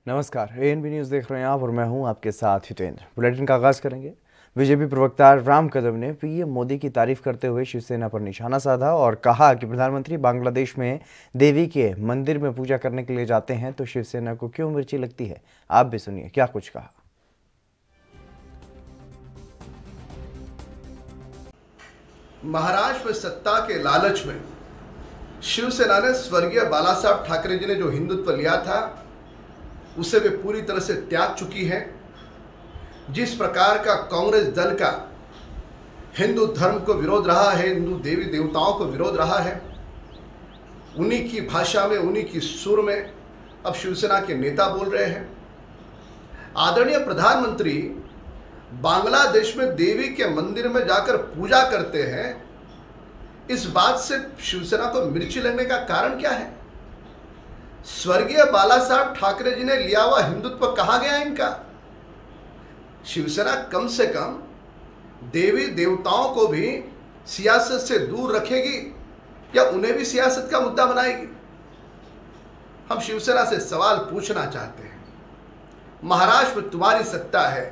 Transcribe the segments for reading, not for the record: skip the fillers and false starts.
नमस्कार, ANB news देख रहे हैं आप और मैं हूं आपके साथ हितेंद्र। बुलेटिन का आगाज करेंगे। बीजेपी प्रवक्ता राम कदम ने पीएम मोदी की तारीफ करते हुए शिवसेना पर निशाना साधा और कहा कि प्रधानमंत्री बांग्लादेश में देवी के मंदिर में पूजा करने के लिए जाते हैं तो शिवसेना को क्यों मिर्ची लगती है। आप भी सुनिए क्या कुछ कहा। महाराष्ट्र में सत्ता के लालच में शिवसेना ने स्वर्गीय बाला साहब ठाकरे जी ने जो हिंदुत्व लिया था उसे वे पूरी तरह से त्याग चुकी है। जिस प्रकार का कांग्रेस दल का हिंदू धर्म को विरोध रहा है, हिंदू देवी देवताओं को विरोध रहा है, उन्हीं की भाषा में, उन्हीं की सुर में अब शिवसेना के नेता बोल रहे हैं। आदरणीय प्रधानमंत्री बांग्लादेश में देवी के मंदिर में जाकर पूजा करते हैं, इस बात से शिवसेना को मिर्ची लगने का कारण क्या है? स्वर्गीय बाला साहब ठाकरे जी ने लिया हुआ हिंदुत्व कहां गया इनका? शिवसेना कम से कम देवी देवताओं को भी सियासत से दूर रखेगी या उन्हें भी सियासत का मुद्दा बनाएगी? हम शिवसेना से सवाल पूछना चाहते हैं। महाराष्ट्र में तुम्हारी सत्ता है,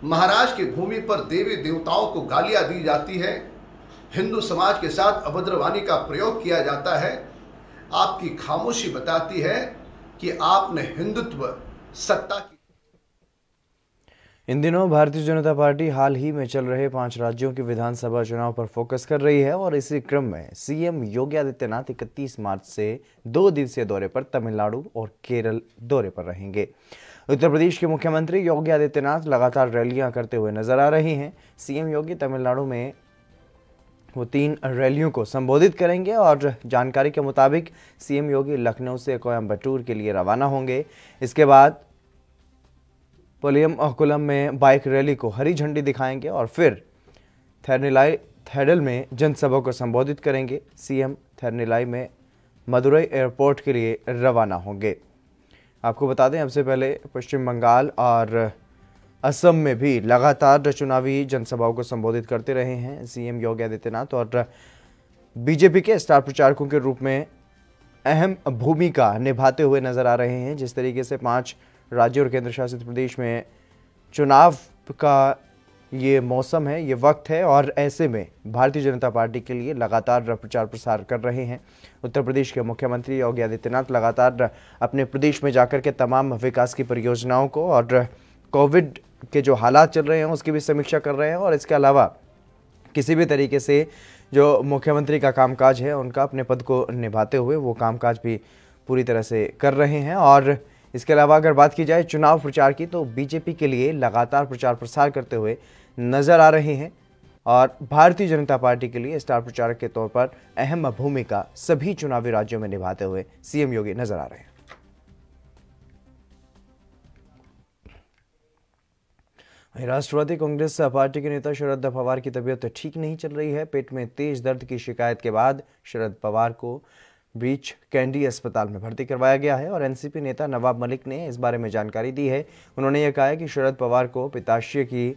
महाराष्ट्र की भूमि पर देवी देवताओं को गालियां दी जाती है, हिंदू समाज के साथ अभद्रवाणी का प्रयोग किया जाता है। आपकी खामोशी बताती है कि आपने हिंदुत्व सत्ता की। इन दिनों भारतीय जनता पार्टी हाल ही में चल रहे 5 राज्यों के विधानसभा चुनाव पर फोकस कर रही है और इसी क्रम में सीएम योगी आदित्यनाथ 31 मार्च से 2 दिवसीय दौरे पर तमिलनाडु और केरल दौरे पर रहेंगे। उत्तर प्रदेश के मुख्यमंत्री योगी आदित्यनाथ लगातार रैलियां करते हुए नजर आ रही हैं। सीएम योगी तमिलनाडु में वो 3 रैलियों को संबोधित करेंगे और जानकारी के मुताबिक सीएम योगी लखनऊ से कोयम्बटूर के लिए रवाना होंगे। इसके बाद पलियम कुलम में बाइक रैली को हरी झंडी दिखाएंगे और फिर थेरनीलाई में जनसभा को संबोधित करेंगे। सीएम थेरनीलाई में मदुरई एयरपोर्ट के लिए रवाना होंगे। आपको बता दें, सबसे पहले पश्चिम बंगाल और असम में भी लगातार चुनावी जनसभाओं को संबोधित करते रहे हैं सीएम योगी आदित्यनाथ और बीजेपी के स्टार प्रचारकों के रूप में अहम भूमिका निभाते हुए नजर आ रहे हैं। जिस तरीके से 5 राज्यों और केंद्र शासित प्रदेश में चुनाव का ये मौसम है, ये वक्त है और ऐसे में भारतीय जनता पार्टी के लिए लगातार प्रचार प्रसार कर रहे हैं। उत्तर प्रदेश के मुख्यमंत्री योगी आदित्यनाथ लगातार अपने प्रदेश में जाकर के तमाम विकास की परियोजनाओं को और कोविड के जो हालात चल रहे हैं उसकी भी समीक्षा कर रहे हैं और इसके अलावा किसी भी तरीके से जो मुख्यमंत्री का कामकाज है उनका अपने पद को निभाते हुए वो कामकाज भी पूरी तरह से कर रहे हैं। और इसके अलावा अगर बात की जाए चुनाव प्रचार की तो बीजेपी के लिए लगातार प्रचार प्रसार करते हुए नजर आ रहे हैं और भारतीय जनता पार्टी के लिए स्टार प्रचारक के तौर पर अहम भूमिका सभी चुनावी राज्यों में निभाते हुए सीएम योगी नजर आ रहे हैं। राष्ट्रवादी कांग्रेस पार्टी के नेता शरद पवार की तबीयत ठीक नहीं चल रही है। पेट में तेज दर्द की शिकायत के बाद शरद पवार को ब्रीच कैंडी अस्पताल में भर्ती करवाया गया है और एनसीपी नेता नवाब मलिक ने इस बारे में जानकारी दी है। उन्होंने यह कहा है कि शरद पवार को पित्ताशय की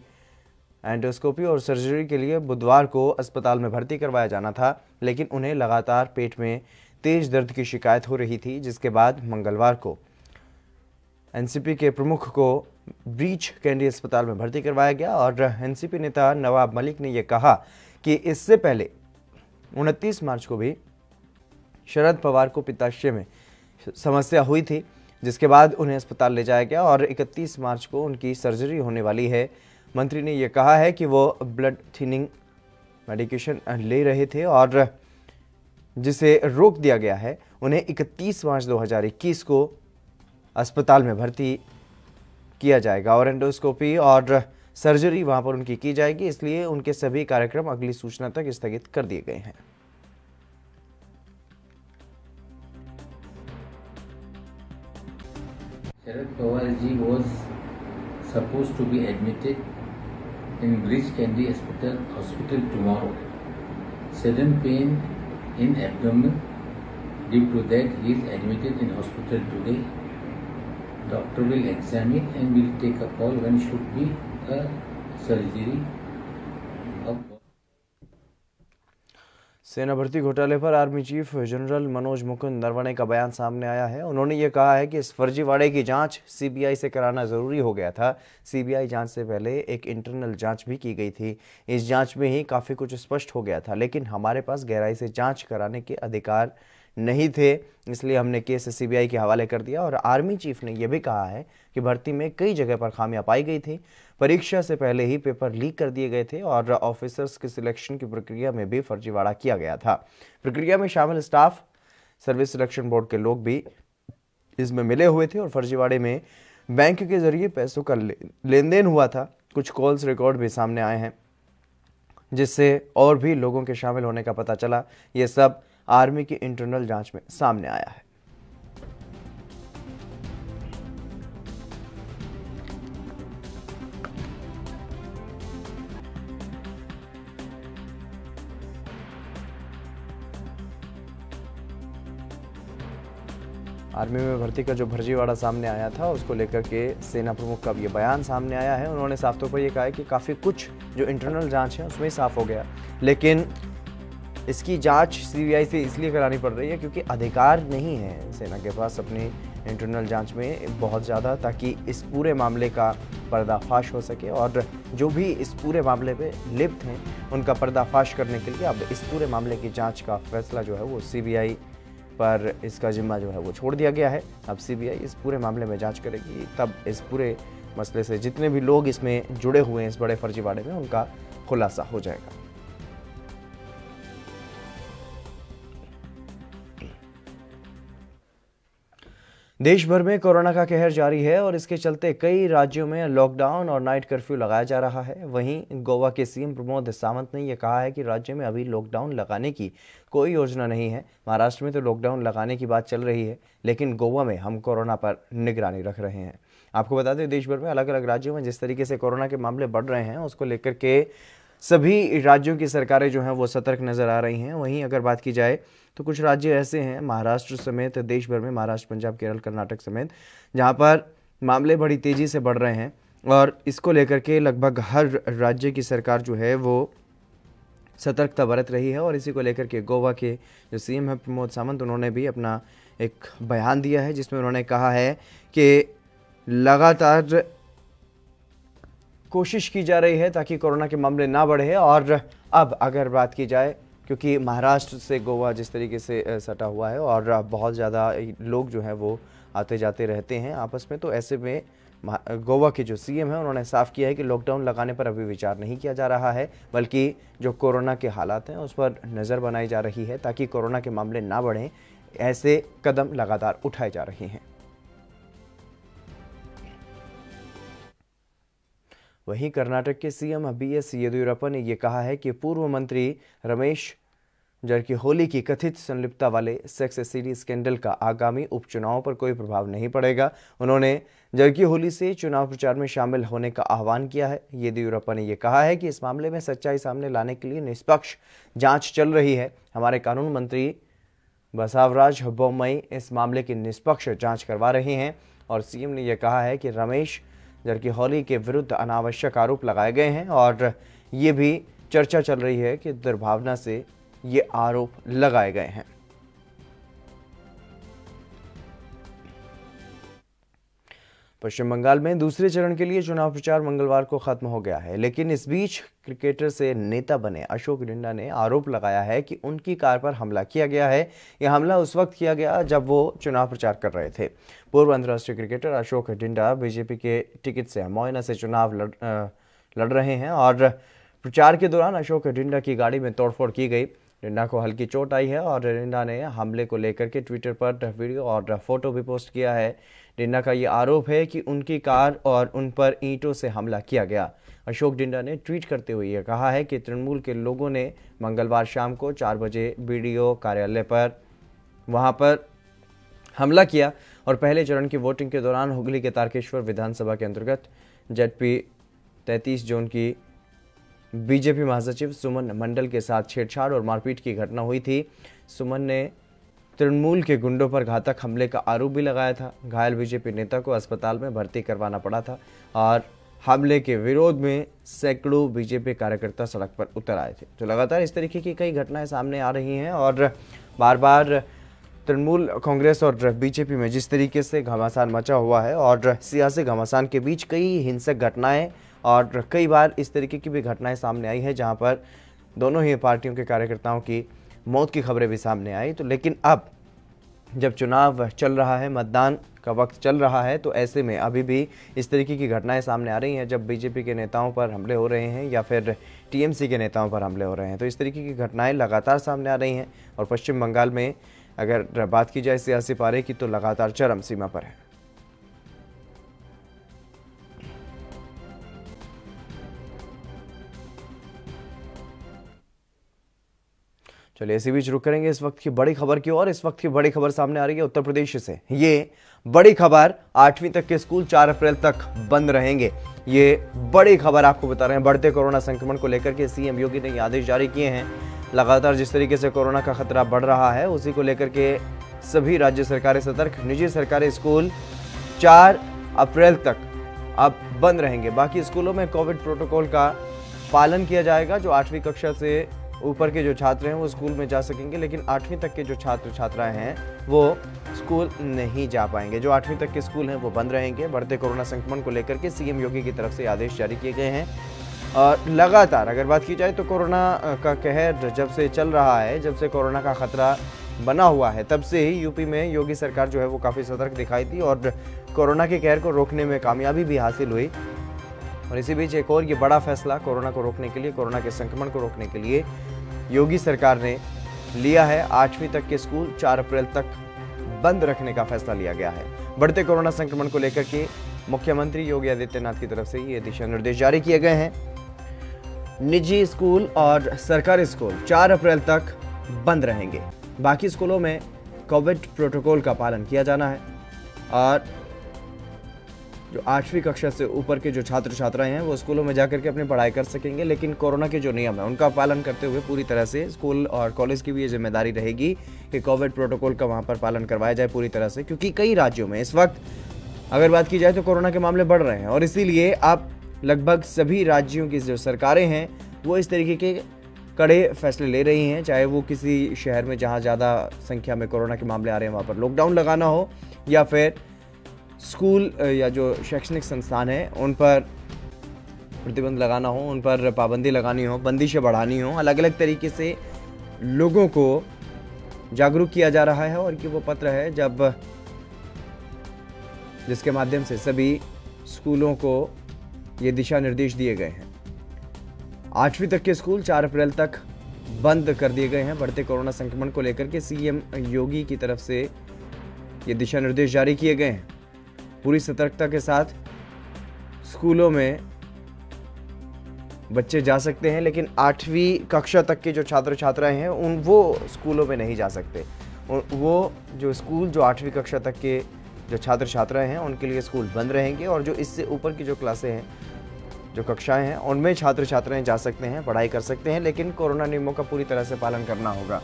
एंडोस्कोपी और सर्जरी के लिए बुधवार को अस्पताल में भर्ती करवाया जाना था, लेकिन उन्हें लगातार पेट में तेज दर्द की शिकायत हो रही थी, जिसके बाद मंगलवार को एनसीपी के प्रमुख को ब्रीच कैंडी अस्पताल में भर्ती करवाया गया और एनसीपी नेता नवाब मलिक ने यह कहा कि इससे पहले 29 मार्च को भी शरद पवार को पित्ताशय में समस्या हुई थी, जिसके बाद उन्हें अस्पताल ले जाया गया और 31 मार्च को उनकी सर्जरी होने वाली है। मंत्री ने यह कहा है कि वो ब्लड थिनिंग मेडिकेशन ले रहे थे और जिसे रोक दिया गया है। उन्हें 31 मार्च 2021 को अस्पताल में भर्ती किया जाएगा और एंडोस्कोपी और सर्जरी वहां पर उनकी की जाएगी, इसलिए उनके सभी कार्यक्रम अगली सूचना तक स्थगित कर दिए गए हैं। Sharad Pawar ji was supposed to be admitted in Breach Candy Hospital tomorrow. Sudden pain in abdomen. Due to that, he is admitted in hospital today. Doctor will examine and will take a call when should be a surgery of सेना भर्ती घोटाले पर army chief general Manoj Mukund Naravane का बयान सामने आया है। उन्होंने ये कहा है कि इस फर्जीवाड़े की जांच सीबीआई से कराना जरूरी हो गया था। सीबीआई जांच से पहले एक इंटरनल जांच भी की गई थी। इस जांच में ही काफी कुछ स्पष्ट हो गया था, लेकिन हमारे पास गहराई से जांच कराने के अधिकार नहीं थे, इसलिए हमने केस सीबीआई के हवाले कर दिया। और आर्मी चीफ ने यह भी कहा है कि भर्ती में कई जगह पर खामियां पाई गई थी। परीक्षा से पहले ही पेपर लीक कर दिए गए थे और ऑफिसर्स की सिलेक्शन की प्रक्रिया में भी फर्जीवाड़ा किया गया था। प्रक्रिया में शामिल स्टाफ, सर्विस सिलेक्शन बोर्ड के लोग भी इसमें मिले हुए थे और फर्जीवाड़े में बैंक के जरिए पैसों का लेन देन हुआ था। कुछ कॉल्स रिकॉर्ड भी सामने आए हैं, जिससे और भी लोगों के शामिल होने का पता चला। ये सब आर्मी की इंटरनल जांच में सामने आया है। आर्मी में भर्ती का जो फर्जीवाड़ा सामने आया था, उसको लेकर के सेना प्रमुख का ये बयान सामने आया है। उन्होंने साफ तौर पर यह कहा है कि काफ़ी कुछ जो इंटरनल जांच है उसमें साफ हो गया, लेकिन इसकी जांच सीबीआई से इसलिए करानी पड़ रही है क्योंकि अधिकार नहीं है सेना के पास अपनी इंटरनल जांच में बहुत ज़्यादा, ताकि इस पूरे मामले का पर्दाफाश हो सके। और जो भी इस पूरे मामले पे लिप्त हैं उनका पर्दाफाश करने के लिए अब इस पूरे मामले की जांच का फैसला जो है वो सीबीआई पर इसका जिम्मा जो है वो छोड़ दिया गया है। अब सीबीआई इस पूरे मामले में जांच करेगी, तब इस पूरे मसले से जितने भी लोग इसमें जुड़े हुए हैं इस बड़े फर्जीवाड़े में, उनका खुलासा हो जाएगा। देश भर में कोरोना का कहर जारी है और इसके चलते कई राज्यों में लॉकडाउन और नाइट कर्फ्यू लगाया जा रहा है। वहीं गोवा के सीएम प्रमोद सावंत ने यह कहा है कि राज्य में अभी लॉकडाउन लगाने की कोई योजना नहीं है। महाराष्ट्र में तो लॉकडाउन लगाने की बात चल रही है, लेकिन गोवा में हम कोरोना पर निगरानी रख रहे हैं। आपको बता दें, देश भर में अलग अलग राज्यों में जिस तरीके से कोरोना के मामले बढ़ रहे हैं, उसको लेकर के सभी राज्यों की सरकारें जो हैं वो सतर्क नजर आ रही हैं। वहीं अगर बात की जाए तो कुछ राज्य ऐसे हैं, महाराष्ट्र समेत देश भर में, महाराष्ट्र, पंजाब, केरल, कर्नाटक समेत, जहां पर मामले बड़ी तेजी से बढ़ रहे हैं और इसको लेकर के लगभग हर राज्य की सरकार जो है वो सतर्कता बरत रही है। और इसी को लेकर के गोवा के जो सीएम है प्रमोद सावंत, उन्होंने भी अपना एक बयान दिया है जिसमें उन्होंने कहा है कि लगातार कोशिश की जा रही है ताकि कोरोना के मामले ना बढ़े। और अब अगर बात की जाए, क्योंकि महाराष्ट्र से गोवा जिस तरीके से सटा हुआ है और बहुत ज़्यादा लोग जो हैं वो आते जाते रहते हैं आपस में, तो ऐसे में गोवा के जो सीएम हैं उन्होंने साफ किया है कि लॉकडाउन लगाने पर अभी विचार नहीं किया जा रहा है, बल्कि जो कोरोना के हालात हैं उस पर नज़र बनाई जा रही है ताकि कोरोना के मामले ना बढ़ें। ऐसे कदम लगातार उठाए जा रहे हैं। वहीं कर्नाटक के सीएम बीएस येदियुरप्पा ने यह कहा है कि पूर्व मंत्री रमेश जरकीहोली की कथित संलिप्तता वाले सेक्स एसिडी स्कैंडल का आगामी उपचुनावों पर कोई प्रभाव नहीं पड़ेगा। उन्होंने जरकीहोली से चुनाव प्रचार में शामिल होने का आह्वान किया है। येदियुरप्पा ने यह कहा है कि इस मामले में सच्चाई सामने लाने के लिए निष्पक्ष जांच चल रही है। हमारे कानून मंत्री बसवराज बोम्मई इस मामले की निष्पक्ष जांच करवा रहे हैं। और सीएम ने यह कहा है कि रमेश जरकीहोली के विरुद्ध अनावश्यक आरोप लगाए गए हैं और ये भी चर्चा चल रही है कि दुर्भावना से ये आरोप लगाए गए हैं। पश्चिम बंगाल में दूसरे चरण के लिए चुनाव प्रचार मंगलवार को खत्म हो गया है, लेकिन इस बीच क्रिकेटर से नेता बने अशोक डिंडा ने आरोप लगाया है कि उनकी कार पर हमला किया गया है। यह हमला उस वक्त किया गया जब वो चुनाव प्रचार कर रहे थे। पूर्व अंतर्राष्ट्रीय क्रिकेटर अशोक डिंडा बीजेपी के टिकट से मोइना से चुनाव लड़ रहे हैं और प्रचार के दौरान अशोक डिंडा की गाड़ी में तोड़फोड़ की गई। डिंडा को हल्की चोट आई है और डिंडा ने हमले को लेकर के ट्विटर पर वीडियो और फोटो भी पोस्ट किया है। डिंडा का ये आरोप है कि उनकी कार और उन पर ईंटों से हमला किया गया। अशोक डिंडा ने ट्वीट करते हुए यह कहा है कि तृणमूल के लोगों ने मंगलवार शाम को 4 बजे बीडीओ कार्यालय पर वहां पर हमला किया और पहले चरण की वोटिंग के दौरान हुगली के तारकेश्वर विधानसभा के अंतर्गत जेडपी 33 जोन की बीजेपी महासचिव सुमन मंडल के साथ छेड़छाड़ और मारपीट की घटना हुई थी। सुमन ने तृणमूल के गुंडों पर घातक हमले का आरोप भी लगाया था। घायल बीजेपी नेता को अस्पताल में भर्ती करवाना पड़ा था और हमले के विरोध में सैकड़ों बीजेपी कार्यकर्ता सड़क पर उतर आए थे। तो लगातार इस तरीके की कई घटनाएं सामने आ रही हैं और बार बार तृणमूल कांग्रेस और बीजेपी में जिस तरीके से घमासान मचा हुआ है और सियासी घमासान के बीच कई हिंसक घटनाएं और कई बार इस तरीके की भी घटनाएं सामने आई हैं जहां पर दोनों ही पार्टियों के कार्यकर्ताओं की मौत की खबरें भी सामने आई। तो लेकिन अब जब चुनाव चल रहा है, मतदान का वक्त चल रहा है, तो ऐसे में अभी भी इस तरीके की घटनाएं सामने आ रही हैं जब बीजेपी के नेताओं पर हमले हो रहे हैं या फिर टीएमसी के नेताओं पर हमले हो रहे हैं। तो इस तरीके की घटनाएं लगातार सामने आ रही हैं और पश्चिम बंगाल में अगर बात की जाए सियासी पारे की तो लगातार चरम सीमा पर है। चलिए इसी बीच रुक करेंगे इस वक्त की बड़ी खबर की ओर। इस वक्त की बड़ी खबर सामने आ रही है उत्तर प्रदेश से। ये बड़ी खबर, 8वीं तक के स्कूल 4 अप्रैल तक बंद रहेंगे। ये बड़ी खबर आपको बता रहे हैं। बढ़ते कोरोना संक्रमण को लेकर के सीएम योगी ने ये आदेश जारी किए हैं। लगातार जिस तरीके से कोरोना का खतरा बढ़ रहा है उसी को लेकर के सभी राज्य सरकारें सतर्क। निजी सरकारी स्कूल 4 अप्रैल तक अब बंद रहेंगे। बाकी स्कूलों में कोविड प्रोटोकॉल का पालन किया जाएगा। जो 8वीं कक्षा से ऊपर के जो छात्र हैं वो स्कूल में जा सकेंगे, लेकिन 8वीं तक के जो छात्र छात्राएं हैं वो स्कूल नहीं जा पाएंगे। जो 8वीं तक के स्कूल हैं वो बंद रहेंगे। बढ़ते कोरोना संक्रमण को लेकर के सीएम योगी की तरफ से आदेश जारी किए गए हैं। और लगातार अगर बात की जाए तो कोरोना का कहर जब से चल रहा है, जब से कोरोना का खतरा बना हुआ है, तब से ही यूपी में योगी सरकार जो है वो काफ़ी सतर्क दिखाई थी और कोरोना के कहर को रोकने में कामयाबी भी हासिल हुई। और इसी बीच एक और ये बड़ा फैसला कोरोना को रोकने के लिए, कोरोना के संक्रमण को रोकने के लिए योगी सरकार ने लिया है। 8वीं तक के स्कूल 4 अप्रैल तक बंद रखने का फैसला लिया गया है। बढ़ते कोरोना संक्रमण को लेकर के मुख्यमंत्री योगी आदित्यनाथ की तरफ से ये दिशा निर्देश जारी किए गए हैं। निजी स्कूल और सरकारी स्कूल 4 अप्रैल तक बंद रहेंगे। बाकी स्कूलों में कोविड प्रोटोकॉल का पालन किया जाना है और जो 8वीं कक्षा से ऊपर के जो छात्र छात्राएं हैं वो स्कूलों में जाकर के अपनी पढ़ाई कर सकेंगे, लेकिन कोरोना के जो नियम है उनका पालन करते हुए पूरी तरह से स्कूल और कॉलेज की भी ये जिम्मेदारी रहेगी कि कोविड प्रोटोकॉल का वहाँ पर पालन करवाया जाए पूरी तरह से। क्योंकि कई राज्यों में इस वक्त अगर बात की जाए तो कोरोना के मामले बढ़ रहे हैं और इसीलिए अब लगभग सभी राज्यों की जो सरकारें हैं वो इस तरीके के कड़े फैसले ले रही हैं। चाहे वो किसी शहर में जहाँ ज़्यादा संख्या में कोरोना के मामले आ रहे हैं वहाँ पर लॉकडाउन लगाना हो या फिर स्कूल या जो शैक्षणिक संस्थान है उन पर प्रतिबंध लगाना हो, उन पर पाबंदी लगानी हो, बंदिशें बढ़ानी हो। अलग अलग तरीके से लोगों को जागरूक किया जा रहा है और कि वो पत्र है जिसके माध्यम से सभी स्कूलों को ये दिशा निर्देश दिए गए हैं। 8वीं तक के स्कूल 4 अप्रैल तक बंद कर दिए गए हैं। बढ़ते कोरोना संक्रमण को लेकर के सीएम योगी की तरफ से ये दिशा निर्देश जारी किए गए हैं। पूरी सतर्कता के साथ स्कूलों में बच्चे जा सकते हैं, लेकिन 8वीं कक्षा तक के जो छात्र छात्राएं हैं वो स्कूलों में नहीं जा सकते। वो जो स्कूल जो 8वीं कक्षा तक के जो छात्र छात्राएं हैं उनके लिए स्कूल बंद रहेंगे और जो इससे ऊपर की जो क्लासें हैं, जो कक्षाएं हैं, उनमें छात्र छात्राएं जा सकते हैं, पढ़ाई कर सकते हैं, लेकिन कोरोना नियमों का पूरी तरह से पालन करना होगा।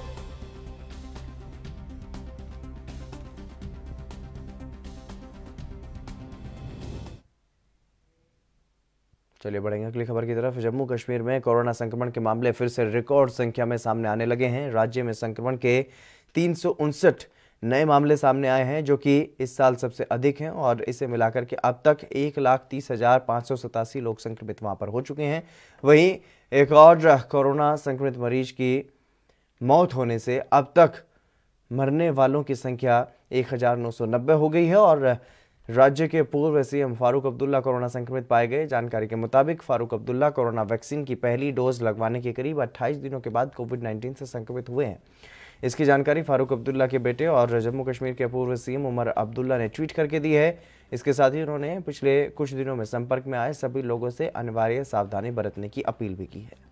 चलिए बढ़ेंगे अगली खबर की तरफ। जम्मू कश्मीर में कोरोना संक्रमण के मामले फिर से रिकॉर्ड संख्या में सामने आने लगे हैं। राज्य में संक्रमण के 359 नए मामले सामने आए हैं, जो कि इस साल सबसे अधिक हैं और इसे मिलाकर के अब तक 1,30,587 लोग संक्रमित वहां पर हो चुके हैं। वहीं एक और कोरोना संक्रमित मरीज की मौत होने से अब तक मरने वालों की संख्या 1,990 हो गई है और राज्य के पूर्व सीएम फारूक अब्दुल्ला कोरोना संक्रमित पाए गए। जानकारी के मुताबिक फारूक अब्दुल्ला कोरोना वैक्सीन की पहली डोज लगवाने के करीब 28 दिनों के बाद कोविड-19 से संक्रमित हुए हैं। इसकी जानकारी फारूक अब्दुल्ला के बेटे और जम्मू कश्मीर के पूर्व सीएम उमर अब्दुल्ला ने ट्वीट करके दी है। इसके साथ ही उन्होंने पिछले कुछ दिनों में संपर्क में आए सभी लोगों से अनिवार्य सावधानी बरतने की अपील भी की है।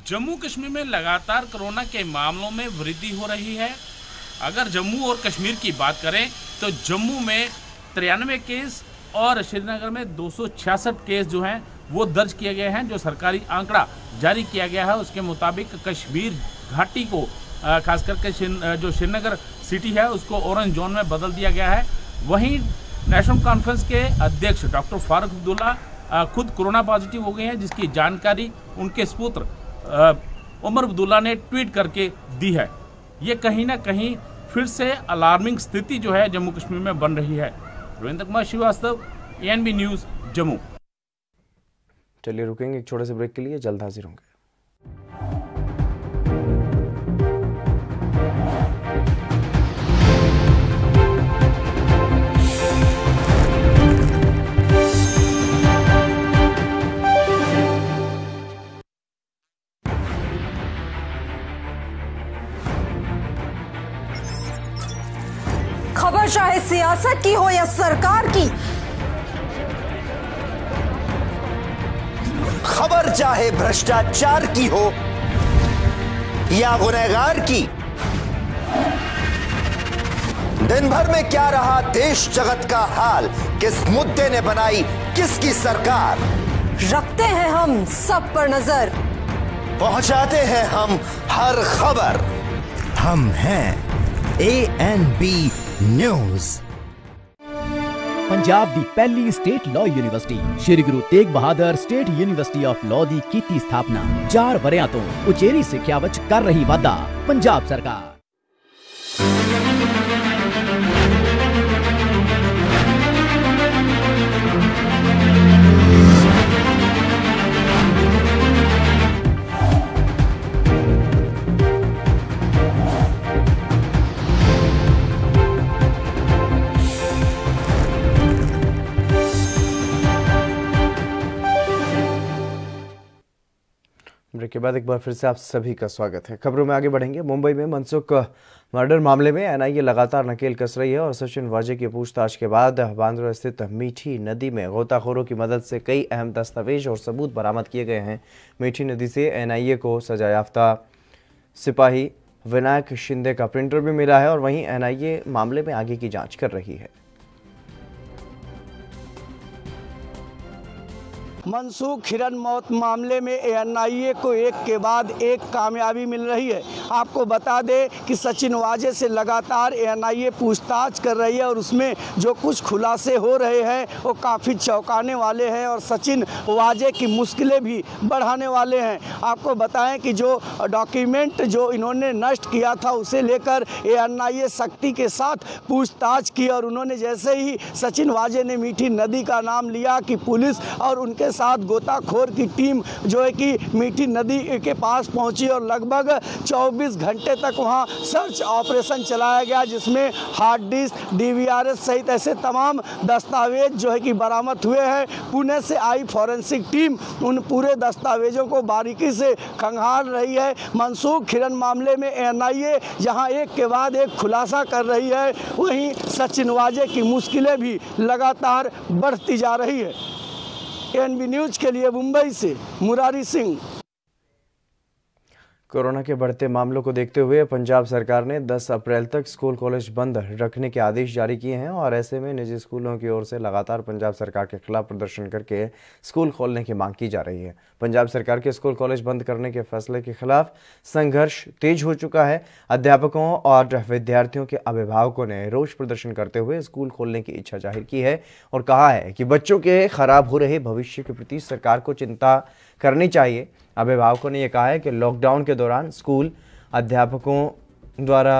जम्मू कश्मीर में लगातार कोरोना के मामलों में वृद्धि हो रही है। अगर जम्मू और कश्मीर की बात करें तो जम्मू में 93 केस और श्रीनगर में 266 केस जो हैं वो दर्ज किए गए हैं। जो सरकारी आंकड़ा जारी किया गया है उसके मुताबिक कश्मीर घाटी को खास करके जो श्रीनगर सिटी है उसको ऑरेंज जोन में बदल दिया गया है। वहीं नेशनल कॉन्फ्रेंस के अध्यक्ष डॉक्टर फारूक अब्दुल्ला खुद कोरोना पॉजिटिव हो गए हैं, जिसकी जानकारी उनके सुपुत्र उमर अब्दुल्ला ने ट्वीट करके दी है। ये कहीं ना कहीं फिर से अलार्मिंग स्थिति जो है जम्मू कश्मीर में बन रही है। Ravindra Kumar Srivastava, ANB news, Jammu. चलिए रुकेंगे एक छोटे से ब्रेक के लिए, जल्द हाजिर होंगे। खबर चाहे सियासत की हो या सरकार की, खबर चाहे भ्रष्टाचार की हो या गुनहगार की, दिन भर में क्या रहा देश जगत का हाल, किस मुद्दे ने बनाई किसकी सरकार, रखते हैं हम सब पर नजर, पहुंचाते हैं हम हर खबर। हम हैं ANB न्यूज़। ਪੰਜਾਬ ਦੀ ਪਹਿਲੀ state law university Shri Guru Tegh Bahadur state university of law ਦੀ ਕੀਤੀ ਸਥਾਪਨਾ 4 ਵਰ੍ਹਿਆਂ ਤੋਂ ਉਚੇਰੀ ਸਿੱਖਿਆ ਵਿੱਚ ਕਰ ਰਹੀ ਵਾਧਾ ਪੰਜਾਬ ਸਰਕਾਰ। ब्रेक के बाद एक बार फिर से आप सभी का स्वागत है। खबरों में आगे बढ़ेंगे। मुंबई में मनसुख मर्डर मामले में NIA लगातार नकेल कस रही है और सचिन वाजे की पूछताछ के बाद बांद्रा स्थित मीठी नदी में गोताखोरों की मदद से कई अहम दस्तावेज और सबूत बरामद किए गए हैं। मीठी नदी से NIA को सजायाफ्ता सिपाही विनायक शिंदे का प्रिंटर भी मिला है और वहीं NIA मामले में आगे की जाँच कर रही है। मनसूख हिरन मौत मामले में NIA को एक के बाद एक कामयाबी मिल रही है। आपको बता दें कि सचिन वाजे से लगातार NIA पूछताछ कर रही है और उसमें जो कुछ खुलासे हो रहे हैं वो काफ़ी चौंकाने वाले हैं और सचिन वाजे की मुश्किलें भी बढ़ाने वाले हैं। आपको बताएं कि जो डॉक्यूमेंट जो इन्होंने नष्ट किया था उसे लेकर NIA सख्ती के साथ पूछताछ की और उन्होंने जैसे ही सचिन वाजे ने मीठी नदी का नाम लिया कि पुलिस और उनके साथ गोताखोर की टीम जो है कि मीठी नदी के पास पहुंची और लगभग 24 घंटे तक वहां सर्च ऑपरेशन चलाया गया, जिसमें हार्ड डिस्क, DVRS सहित ऐसे तमाम दस्तावेज जो है कि बरामद हुए हैं। पुणे से आई फॉरेंसिक टीम उन पूरे दस्तावेजों को बारीकी से खंगाल रही है। मनसूख हिरन मामले में NIA जहां एक के बाद एक खुलासा कर रही है, वहीं सचिन वाजे की मुश्किलें भी लगातार बढ़ती जा रही है। ANB न्यूज़ के लिए मुंबई से मुरारी सिंह। कोरोना के बढ़ते मामलों को देखते हुए पंजाब सरकार ने 10 अप्रैल तक स्कूल कॉलेज बंद रखने के आदेश जारी किए हैं और ऐसे में निजी स्कूलों की ओर से लगातार पंजाब सरकार के खिलाफ प्रदर्शन करके स्कूल खोलने की मांग की जा रही है। पंजाब सरकार के स्कूल कॉलेज बंद करने के फैसले के खिलाफ संघर्ष तेज हो चुका है। अध्यापकों और विद्यार्थियों के अभिभावकों ने रोष प्रदर्शन करते हुए स्कूल खोलने की इच्छा जाहिर की है और कहा है कि बच्चों के खराब हो रहे भविष्य के प्रति सरकार को चिंता करनी चाहिए। अभिभावकों ने यह कहा है कि लॉकडाउन के दौरान स्कूल अध्यापकों द्वारा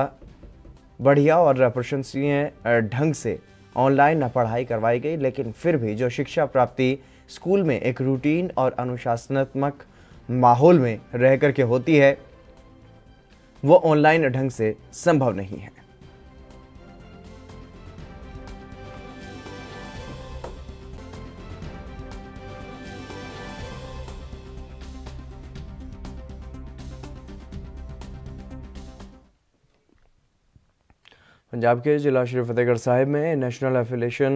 बढ़िया और प्रशंसनीय ढंग से ऑनलाइन पढ़ाई करवाई गई, लेकिन फिर भी जो शिक्षा प्राप्ति स्कूल में एक रूटीन और अनुशासनात्मक माहौल में रह करके होती है वो ऑनलाइन ढंग से संभव नहीं है। पंजाब के जिला श्री फतेहगढ़ साहिब में नेशनल एफिलिएशन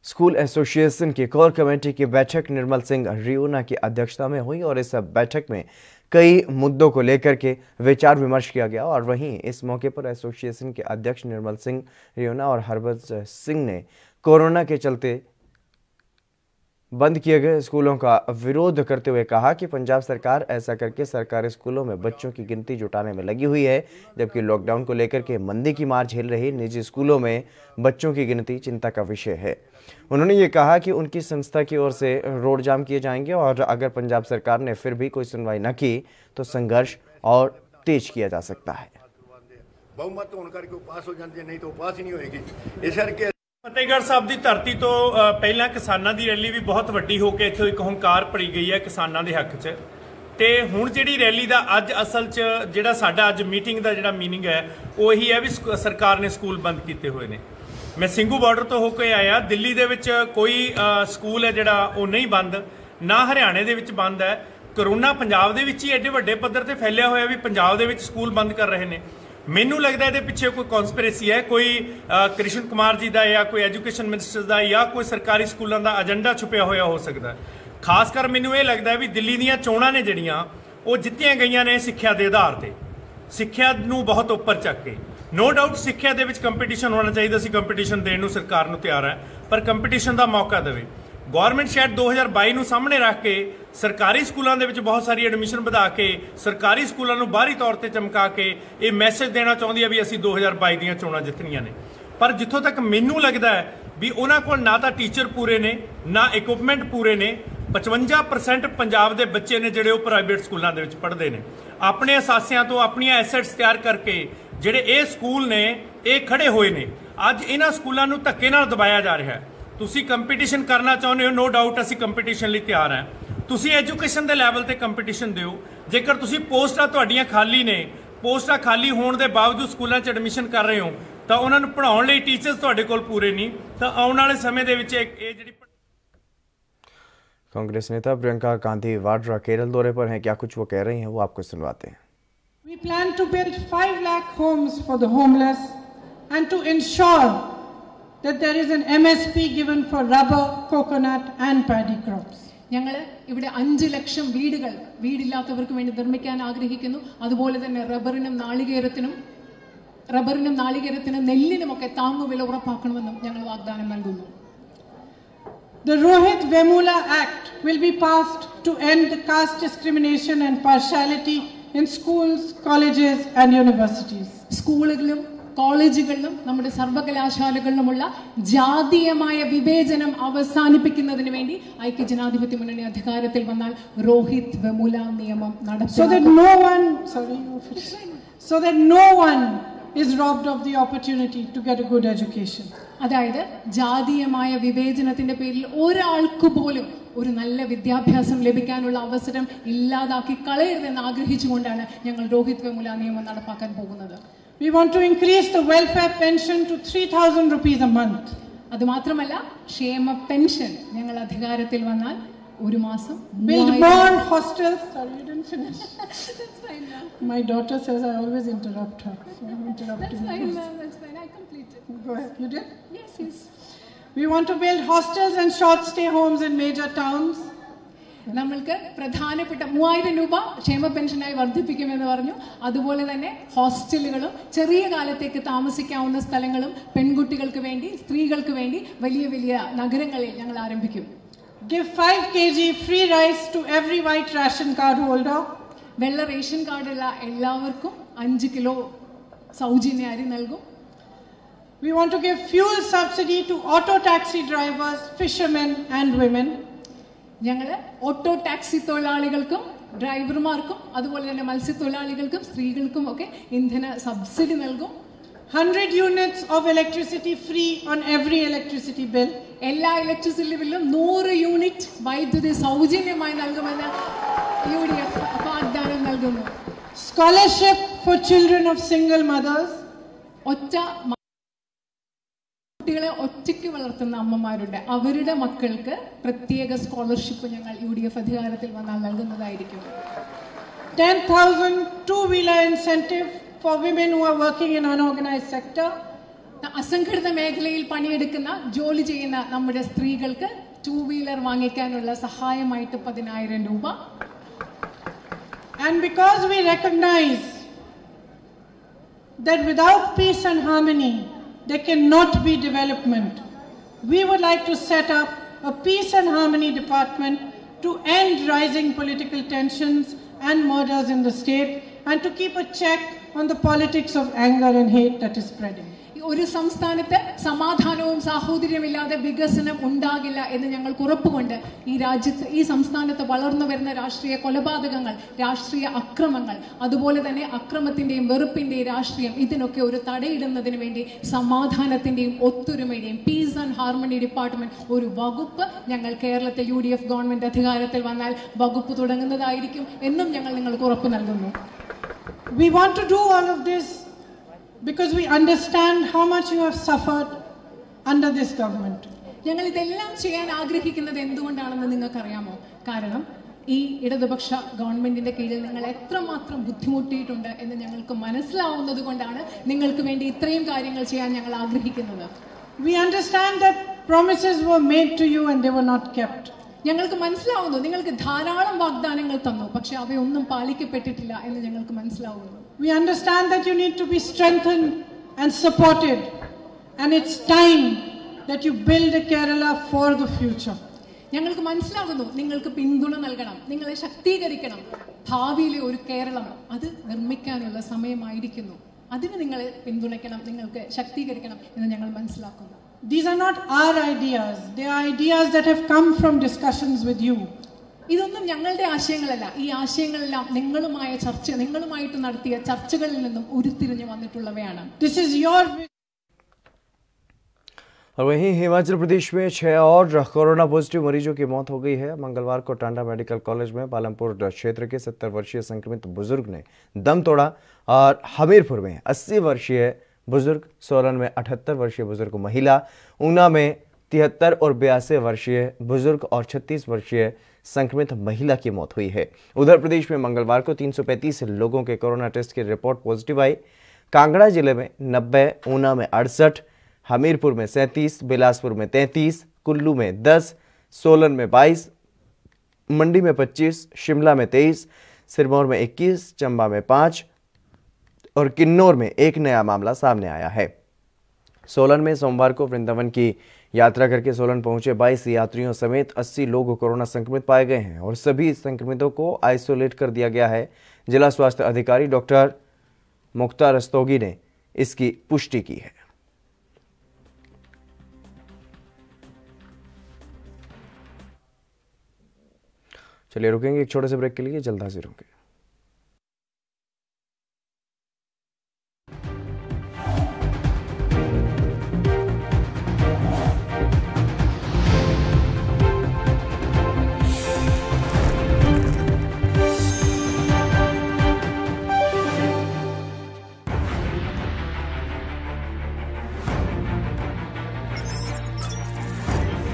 स्कूल एसोसिएशन की कोर कमेटी की बैठक निर्मल सिंह रियोना की अध्यक्षता में हुई और इस बैठक में कई मुद्दों को लेकर के विचार विमर्श किया गया और वहीं इस मौके पर एसोसिएशन के अध्यक्ष निर्मल सिंह रियोना और हरबंस सिंह ने कोरोना के चलते बंद किए गए स्कूलों का विरोध करते हुए कहा कि पंजाब सरकार ऐसा करके सरकारी स्कूलों में बच्चों की गिनती जुटाने में लगी हुई है, जबकि लॉकडाउन को लेकर के मंदी की मार झेल रही निजी स्कूलों में बच्चों की गिनती चिंता का विषय है। उन्होंने ये कहा कि उनकी संस्था की ओर से रोड जाम किए जाएंगे और अगर पंजाब सरकार ने फिर भी कोई सुनवाई न की तो संघर्ष और तेज किया जा सकता है। बहुमत होने करके पास हो जाती है, नहीं तो पास ही नहीं होएगी। इस करके ਫਤਿਹਗੜ੍ਹ ਸਾਹਿਬ ਦੀ ਧਰਤੀ ਤੋਂ ਪਹਿਲਾਂ ਕਿਸਾਨਾਂ ਦੀ ਰੈਲੀ ਵੀ ਬਹੁਤ ਵੱਡੀ ਹੋ ਕੇ ਇੱਥੇ ਇੱਕ ਹੰਕਾਰ ਭਰੀ ਗਈ ਹੈ ਕਿਸਾਨਾਂ ਦੇ ਹੱਕ 'ਚ, ਤੇ ਹੁਣ ਜਿਹੜੀ ਰੈਲੀ ਦਾ ਅੱਜ ਅਸਲ 'ਚ ਜਿਹੜਾ ਸਾਡਾ ਅੱਜ ਮੀਟਿੰਗ ਦਾ ਜਿਹੜਾ ਮੀਨਿੰਗ ਹੈ ਉਹ ਇਹੀ ਹੈ ਵੀ ਸਰਕਾਰ ਨੇ ਸਕੂਲ ਬੰਦ ਕੀਤੇ ਹੋਏ ਨੇ। ਮੈਂ ਸਿੰਘੂ ਬਾਰਡਰ ਤੋਂ ਹੋ ਕੇ ਆਇਆ, ਦਿੱਲੀ ਦੇ ਵਿੱਚ ਕੋਈ ਸਕੂਲ ਹੈ ਜਿਹੜਾ ਉਹ ਨਹੀਂ ਬੰਦ, ਨਾ ਹਰਿਆਣੇ ਦੇ ਵਿੱਚ ਬੰਦ ਹੈ। ਕਰੋਨਾ ਪੰਜਾਬ ਦੇ ਵਿੱਚ ਹੀ ਐਡੇ ਵੱਡੇ ਪੱਧਰ ਤੇ ਫੈਲਿਆ ਹੋਇਆ ਵੀ ਪੰਜਾਬ ਦੇ ਵਿੱਚ ਸਕੂਲ ਬੰਦ ਕਰ ਰਹੇ ਨੇ। ਮੈਨੂੰ ਲੱਗਦਾ ਇਹਦੇ ਪਿੱਛੇ ਕੋਈ ਕਨਸਪੀਰੇਸੀ ਹੈ, ਕੋਈ ਕ੍ਰਿਸ਼ਨ ਕੁਮਾਰ ਜੀ ਦਾ ਜਾਂ ਕੋਈ ਐਜੂਕੇਸ਼ਨ ਮਿਨਿਸਟਰ ਦਾ ਜਾਂ ਕੋਈ ਸਰਕਾਰੀ ਸਕੂਲਾਂ ਦਾ ਏਜੰਡਾ ਛੁਪਿਆ ਹੋਇਆ ਹੋ ਸਕਦਾ। ਖਾਸ ਕਰ ਮੈਨੂੰ ਇਹ ਲੱਗਦਾ ਵੀ ਦਿੱਲੀ ਦੀਆਂ ਚੋਣਾਂ ਨੇ ਜਿਹੜੀਆਂ ਉਹ ਜਿੱਤੀਆਂ ਗਈਆਂ ਨੇ ਸਿੱਖਿਆ ਦੇ ਆਧਾਰ ਤੇ, ਸਿੱਖਿਆ ਨੂੰ ਬਹੁਤ ਉੱਪਰ ਚੱਕ ਕੇ। ਨੋ ਡਾਊਟ ਸਿੱਖਿਆ ਦੇ ਵਿੱਚ ਕੰਪੀਟੀਸ਼ਨ ਹੋਣਾ ਚਾਹੀਦਾ ਸੀ, ਕੰਪੀਟੀਸ਼ਨ ਦੇਣ ਨੂੰ ਸਰਕਾਰ ਨੂੰ ਤਿਆਰ ਹੈ, ਪਰ ਕੰਪੀਟੀਸ਼ਨ ਦਾ ਮੌਕਾ ਦੇਵੇ। ਗਵਰਨਮੈਂਟ ਸ਼ਾਇਦ 2022 ਨੂੰ ਸਾਹਮਣੇ ਰੱਖ ਕੇ ਸਰਕਾਰੀ ਸਕੂਲਾਂ ਦੇ ਵਿੱਚ ਬਹੁਤ ਸਾਰੀ ਐਡਮਿਸ਼ਨ ਵਧਾ ਕੇ ਸਰਕਾਰੀ ਸਕੂਲਾਂ ਨੂੰ ਬਾਹਰੀ ਤੌਰ ਤੇ ਚਮਕਾ ਕੇ ਇਹ ਮੈਸੇਜ ਦੇਣਾ ਚਾਹੁੰਦੀ ਹੈ ਵੀ ਅਸੀਂ 2022 ਦੀਆਂ ਚੋਣਾਂ ਜਿੱਤਣੀਆਂ ਨੇ। ਪਰ ਜਿੱਥੋਂ ਤੱਕ ਮੈਨੂੰ ਲੱਗਦਾ ਹੈ ਵੀ ਉਹਨਾਂ ਕੋਲ ਨਾ ਤਾਂ ਟੀਚਰ ਪੂਰੇ ਨੇ, ਨਾ ਇਕਵਿਪਮੈਂਟ ਪੂਰੇ ਨੇ। 55% ਪੰਜਾਬ ਦੇ ਬੱਚੇ ਨੇ ਜਿਹੜੇ ਉਹ ਪ੍ਰਾਈਵੇਟ ਸਕੂਲਾਂ ਦੇ ਵਿੱਚ ਪੜ੍ਹਦੇ ਨੇ। ਆਪਣੇ ਅਸਾਸਿਆਂ ਤੋਂ ਆਪਣੀਆਂ ਐਸੈਟਸ ਤਿਆਰ ਕਰਕੇ ਜਿਹੜੇ ਇਹ ਸਕੂਲ ਨੇ ਇਹ ਖੜੇ ਹੋਏ ਨੇ। ਅੱਜ ਇਹਨਾਂ ਸਕੂਲਾਂ ਨੂੰ ਧੱਕੇ ਨਾਲ ਦਬਾਇਆ ਜਾ ਰਿਹਾ ਹੈ। ਤੁਸੀਂ ਕੰਪੀਟੀਸ਼ਨ ਕਰਨਾ ਚਾਹੁੰਦੇ ਹੋ, ਨੋ ਡਾਊਟ ਅਸੀਂ ਕੰਪੀਟੀਸ਼ਨ ਲਈ ਤਿਆਰ ਹਾਂ। ਤੁਸੀਂ ਐਜੂਕੇਸ਼ਨ ਦੇ ਲੈਵਲ ਤੇ ਕੰਪੀਟੀਸ਼ਨ ਦਿਓ। ਜੇਕਰ ਤੁਸੀਂ ਪੋਸਟਾਂ ਤੁਹਾਡੀਆਂ ਖਾਲੀ ਨੇ, ਪੋਸਟਾਂ ਖਾਲੀ ਹੋਣ ਦੇ ਬਾਵਜੂਦ ਸਕੂਲਾਂ 'ਚ ਐਡਮਿਸ਼ਨ ਕਰ ਰਹੇ ਹੋ ਤਾਂ ਉਹਨਾਂ ਨੂੰ ਪੜ੍ਹਾਉਣ ਲਈ ਟੀਚਰਸ ਤੁਹਾਡੇ ਕੋਲ ਪੂਰੇ ਨਹੀਂ, ਤਾਂ ਆਉਣ ਵਾਲੇ ਸਮੇਂ ਦੇ ਵਿੱਚ ਇਹ ਜਿਹੜੀ कांग्रेस नेता प्रियंका गांधी वाड्रा केरल दौरे पर हैं, क्या कुछ वो कह रही हैं वो आपको सुनवाते हैं। We plan to build 5 lakh homes for the homeless and to ensure that there is an MSP given for rubber, coconut and paddy crops. ഞങ്ങൾ ഇവിടെ 5 ലക്ഷം വീടുകൾ വീടില്ലാത്തവർക്ക് വേണ്ടി നിർമ്മിക്കാൻ ആഗ്രഹിക്കുന്നു. അതുപോലെ തന്നെ റബ്ബറിനും നാളികേരത്തിനും നെല്ലിനുമൊക്കെ താങ്ങുവില ഉറപ്പാക്കണമെന്നും ഞങ്ങൾ വാഗ്ദാനം നൽകുന്നു. The Rohit Vemula Act will be passed to end the caste discrimination and partiality in schools, colleges and universities. സ്കൂളുകളിലും കോളേജുകളിലും നമ്മുടെ സർവകലാശാലകളിലുമുള്ള ജാതീയമായ വിവേചനം അവസാനിപ്പിക്കുന്നതിന് വേണ്ടി ഐക്യജനാധിപത്യ മുന്നണി അധികാരത്തിൽ വന്നാൽ രോഹിത് വെമുല നിയമം നടപ്പിലാക്കും. So that no one is robbed of the opportunity to get a good education. അതായത് ജാതീയമായ വിവേചനത്തിന്റെ പേരിൽ ഒരാൾക്ക് പോലും ഒരു നല്ല വിദ്യാഭ്യാസം ലഭിക്കാനുള്ള അവസരം ഇല്ലാതാക്കി കളയരുതെന്ന് ആഗ്രഹിച്ചുകൊണ്ടാണ് ഞങ്ങൾ രോഹിത് വെമുല നിയമം നടപ്പാക്കാൻ പോകുന്നത്. We want to increase the welfare pension to 3,000 rupees a month. അത് മാത്രമല്ല ക്ഷേമ പെൻഷൻ ഞങ്ങൾ അധികാരത്തിൽ വന്നാൽ ഒരു മാസം build more hostels. Sorry, you didn't finish. That's fine now. My daughter says I always interrupt her. So I'm interrupting. That's fine, ma'am. That's fine. I completed. Go ahead. You did? Yes, yes. We want to build hostels and short stay homes in major towns. നമ്മൾക്ക് പ്രധാനപ്പെട്ട 3000 രൂപ ക്ഷേമ പെൻഷനായി വർദ്ധിപ്പിക്കുമെന്ന് പറഞ്ഞു. അതുപോലെ തന്നെ ഹോസ്റ്റലുകളും ചെറിയ കാലത്തേക്ക് താമസിക്കാവുന്ന സ്ഥലങ്ങളും പെൺകുട്ടികൾക്ക് വേണ്ടി, സ്ത്രീകൾക്ക് വേണ്ടി വലിയ വലിയ നഗരങ്ങളിൽ ഞങ്ങൾ ആരംഭിക്കും. Give 5 kg free rice to every white ration card holder. വെള്ള റേഷൻ കാർഡുള്ള എല്ലാവർക്കും 5 കിലോ സൗജന്യ അരി നൽകും. We want to give fuel subsidy to auto taxi drivers, fishermen and women. ഞങ്ങൾ ഓട്ടോ ടാക്സി തൊഴിലാളികൾക്കും ഡ്രൈവർമാർക്കും അതുപോലെ തന്നെ മത്സ്യത്തൊഴിലാളികൾക്കും സ്ത്രീകൾക്കും ഒക്കെ ഇന്ധന സബ്സിഡി നൽകും. 100 units of electricity free on every electricity bill. എല്ലാ ഇലക്ട്രിസിറ്റി ബില്ലും 100 യൂണിറ്റ് വൈദ്യുതി സൗജന്യമായി നൽകുമെന്ന് UDF വാഗ്ദാനം നൽകുന്നു. Scholarship for children of single mothers. കുട്ടികളെ ഒറ്റയ്ക്ക് വളർത്തുന്ന അമ്മമാരുണ്ട്, അവരുടെ മക്കൾക്ക് പ്രത്യേക സ്കോളർഷിപ്പ് ഞങ്ങൾ UDF അധികാരത്തിൽ വന്നാൽ നൽകുന്നതായിരിക്കും. 10,000 two-wheeler incentive for women who are working in unorganized sector. അസംഘടിത മേഖലയിൽ പണിയെടുക്കുന്ന ജോലി ചെയ്യുന്ന നമ്മുടെ സ്ത്രീകൾക്ക് 2-wheeler വാങ്ങിക്കാനുള്ള സഹായമായിട്ട് 10,000 രൂപ. And because we recognize that without peace and harmony there cannot be development, we would like to set up a peace and harmony department to end rising political tensions and murders in the state and to keep a check on the politics of anger and hate that is spreading. ഒരു സംസ്ഥാനത്ത് സമാധാനവും സാഹോദര്യമില്ലാതെ വികസനം ഉണ്ടാകില്ല എന്ന് ഞങ്ങൾക്ക് ഉറപ്പുകൊണ്ട് ഈ രാജ്യത്ത് ഈ സംസ്ഥാനത്ത് വളർന്നു വരുന്ന രാഷ്ട്രീയ കൊലപാതകങ്ങൾ, രാഷ്ട്രീയ അക്രമങ്ങൾ, അതുപോലെ തന്നെ അക്രമത്തിന്റെയും വെറുപ്പിന്റെയും രാഷ്ട്രീയം, ഇതിനൊക്കെ ഒരു തടയിടുന്നതിന് വേണ്ടി സമാധാനത്തിന്റെയും ഒത്തൊരുമയുടെയും പീസ് ആൻഡ് ഹാർമണി ഡിപ്പാർട്ട്മെന്റ് ഒരു വകുപ്പ് ഞങ്ങൾ കേരളത്തെ UDF ഗവൺമെന്റ് അധികാരത്തിൽ വന്നാൽ വകുപ്പ് തുടങ്ങുന്നതായിരിക്കും എന്നും ഞങ്ങൾ നിങ്ങൾക്ക് ഉറപ്പ് നൽകുന്നു. We want to do all of this because we understand how much you have suffered under this government. ഞങ്ങൾ ഇതെല്ലാം ചെയ്യാൻ ആഗ്രഹിക്കുന്നത് എന്തുകൊണ്ടാണെന്ന് നിങ്ങൾക്കറിയാമോ? കാരണം ഈ ഇടതുപക്ഷ ഗവൺമെന്റിന്റെ കീഴിൽ നിങ്ങൾ എത്രമാത്രം ബുദ്ധിമുട്ടിയിട്ടുണ്ട് എന്ന് ഞങ്ങൾക്ക് മനസ്സിലാവുന്നത് കൊണ്ടാണ് നിങ്ങൾക്ക് വേണ്ടി ഇത്രയും കാര്യങ്ങൾ ചെയ്യാൻ ഞങ്ങൾ ആഗ്രഹിക്കുന്നത്. We understand that promises were made to you and they were not kept. ഞങ്ങൾക്ക് മനസ്സിലാവുന്നു നിങ്ങൾക്ക് ധാരാളം വാഗ്ദാനങ്ങൾ തന്നു, പക്ഷെ അവയൊന്നും പാലിക്കപ്പെട്ടിട്ടില്ല എന്ന് ഞങ്ങൾക്ക് മനസ്സിലാവുന്നു. We understand that you need to be strengthened and supported, and it's time that you build a Kerala for the future. ഞങ്ങൾക്ക് മനസ്സിലാകുന്നു നിങ്ങൾക്ക് പിന്തുണ നൽകണം, നിങ്ങളെ ശക്തീകരിക്കണം, ഭാവിയിലെ ഒരു കേരളം അത് നിർമ്മിക്കാനുള്ള സമയമായിരിക്കുന്നു. അതിന് നിങ്ങളെ പിന്തുണയ്ക്കണം, നിങ്ങൾക്ക് ശക്തീകരിക്കണം എന്ന് ഞങ്ങൾ മനസ്സിലാക്കുന്നു. These are not our ideas. They are ideas that have come from discussions with you. ഇതൊന്നും ഞങ്ങളുടെ ആശയങ്ങളല്ല. ഈ ആശയങ്ങളെല്ലാം നിങ്ങളുമായിട്ട് നടത്തിയ ചർച്ചകളിൽ നിന്നും ഉരുത്തിരിഞ്ഞു വന്നിട്ടുള്ളവയാണ്. This is your. और वहीं हिमाचल प्रदेश में 6 और कोरोना पॉजिटिव मरीजों की मौत हो गई है। मंगलवार को टांडा मेडिकल कॉलेज में पालमपुर क्षेत्र के 70 वर्षीय संक्रमित बुजुर्ग ने दम तोड़ा और हमीरपुर में 80 वर्षीय बुजुर्ग, सोलन में 78 वर्षीय बुजुर्ग महिला, ऊना में 73 और 82 वर्षीय बुजुर्ग और 36 वर्षीय संक्रमित महिला की मौत हुई है। उधर प्रदेश में मंगलवार को 335 लोगों के कोरोना टेस्ट की रिपोर्ट पॉजिटिव आई। कांगड़ा जिले में 90, ऊना में 68, हमीरपुर में 37, बिलासपुर में 33, कुल्लू में 10, सोलन में 22, मंडी में 25, शिमला में 23, सिरमौर में 21, चंबा में 5 और किन्नौर में एक नया मामला सामने आया है। सोलन में सोमवार को वृंदावन की यात्रा करके सोलन पहुंचे 22 यात्रियों समेत 80 लोग कोरोना संक्रमित पाए गए हैं और सभी संक्रमितों को आइसोलेट कर दिया गया है। जिला स्वास्थ्य अधिकारी डॉक्टर मुख्तार रस्तोगी ने इसकी पुष्टि की है। चलिए रुकेंगे एक छोटे से ब्रेक के लिए, जल्द हाजिर होंगे।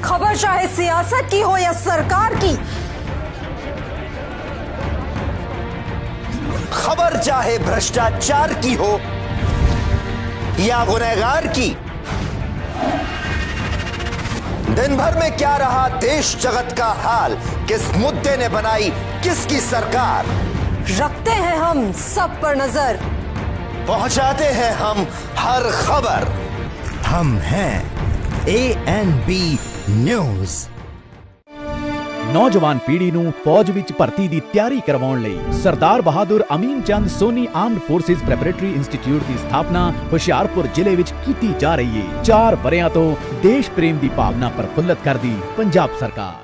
खबर चाहे सियासत की हो या सरकार की, खबर चाहे भ्रष्टाचार की हो या गुनहगार की, दिन भर में क्या रहा देश जगत का हाल, किस मुद्दे ने बनाई किसकी सरकार, रखते हैं हम सब पर नजर, पहुंचाते हैं हम हर खबर। हम हैं ANB न्यूज़। ਨੌਜਵਾਨ ਪੀੜ੍ਹੀ ਨੂੰ ਫੌਜ ਵਿੱਚ ਭਰਤੀ ਦੀ ਤਿਆਰੀ ਕਰਵਾਉਣ ਲਈ Sardar Bahadur Amin Chand Soni armed forces preparatory institute ਦੀ ਸਥਾਪਨਾ ਹੁਸ਼ਿਆਰਪੁਰ ਜ਼ਿਲ੍ਹੇ ਵਿੱਚ ਕੀਤੀ ਜਾ ਰਹੀ ਹੈ। 4 ਵਰ੍ਹਿਆਂ ਤੋਂ ਦੇਸ਼ ਪ੍ਰੇਮ ਦੀ ਭਾਵਨਾ ਪ੍ਰਫੁੱਲਤ ਕਰਦੀ ਪੰਜਾਬ ਸਰਕਾਰ।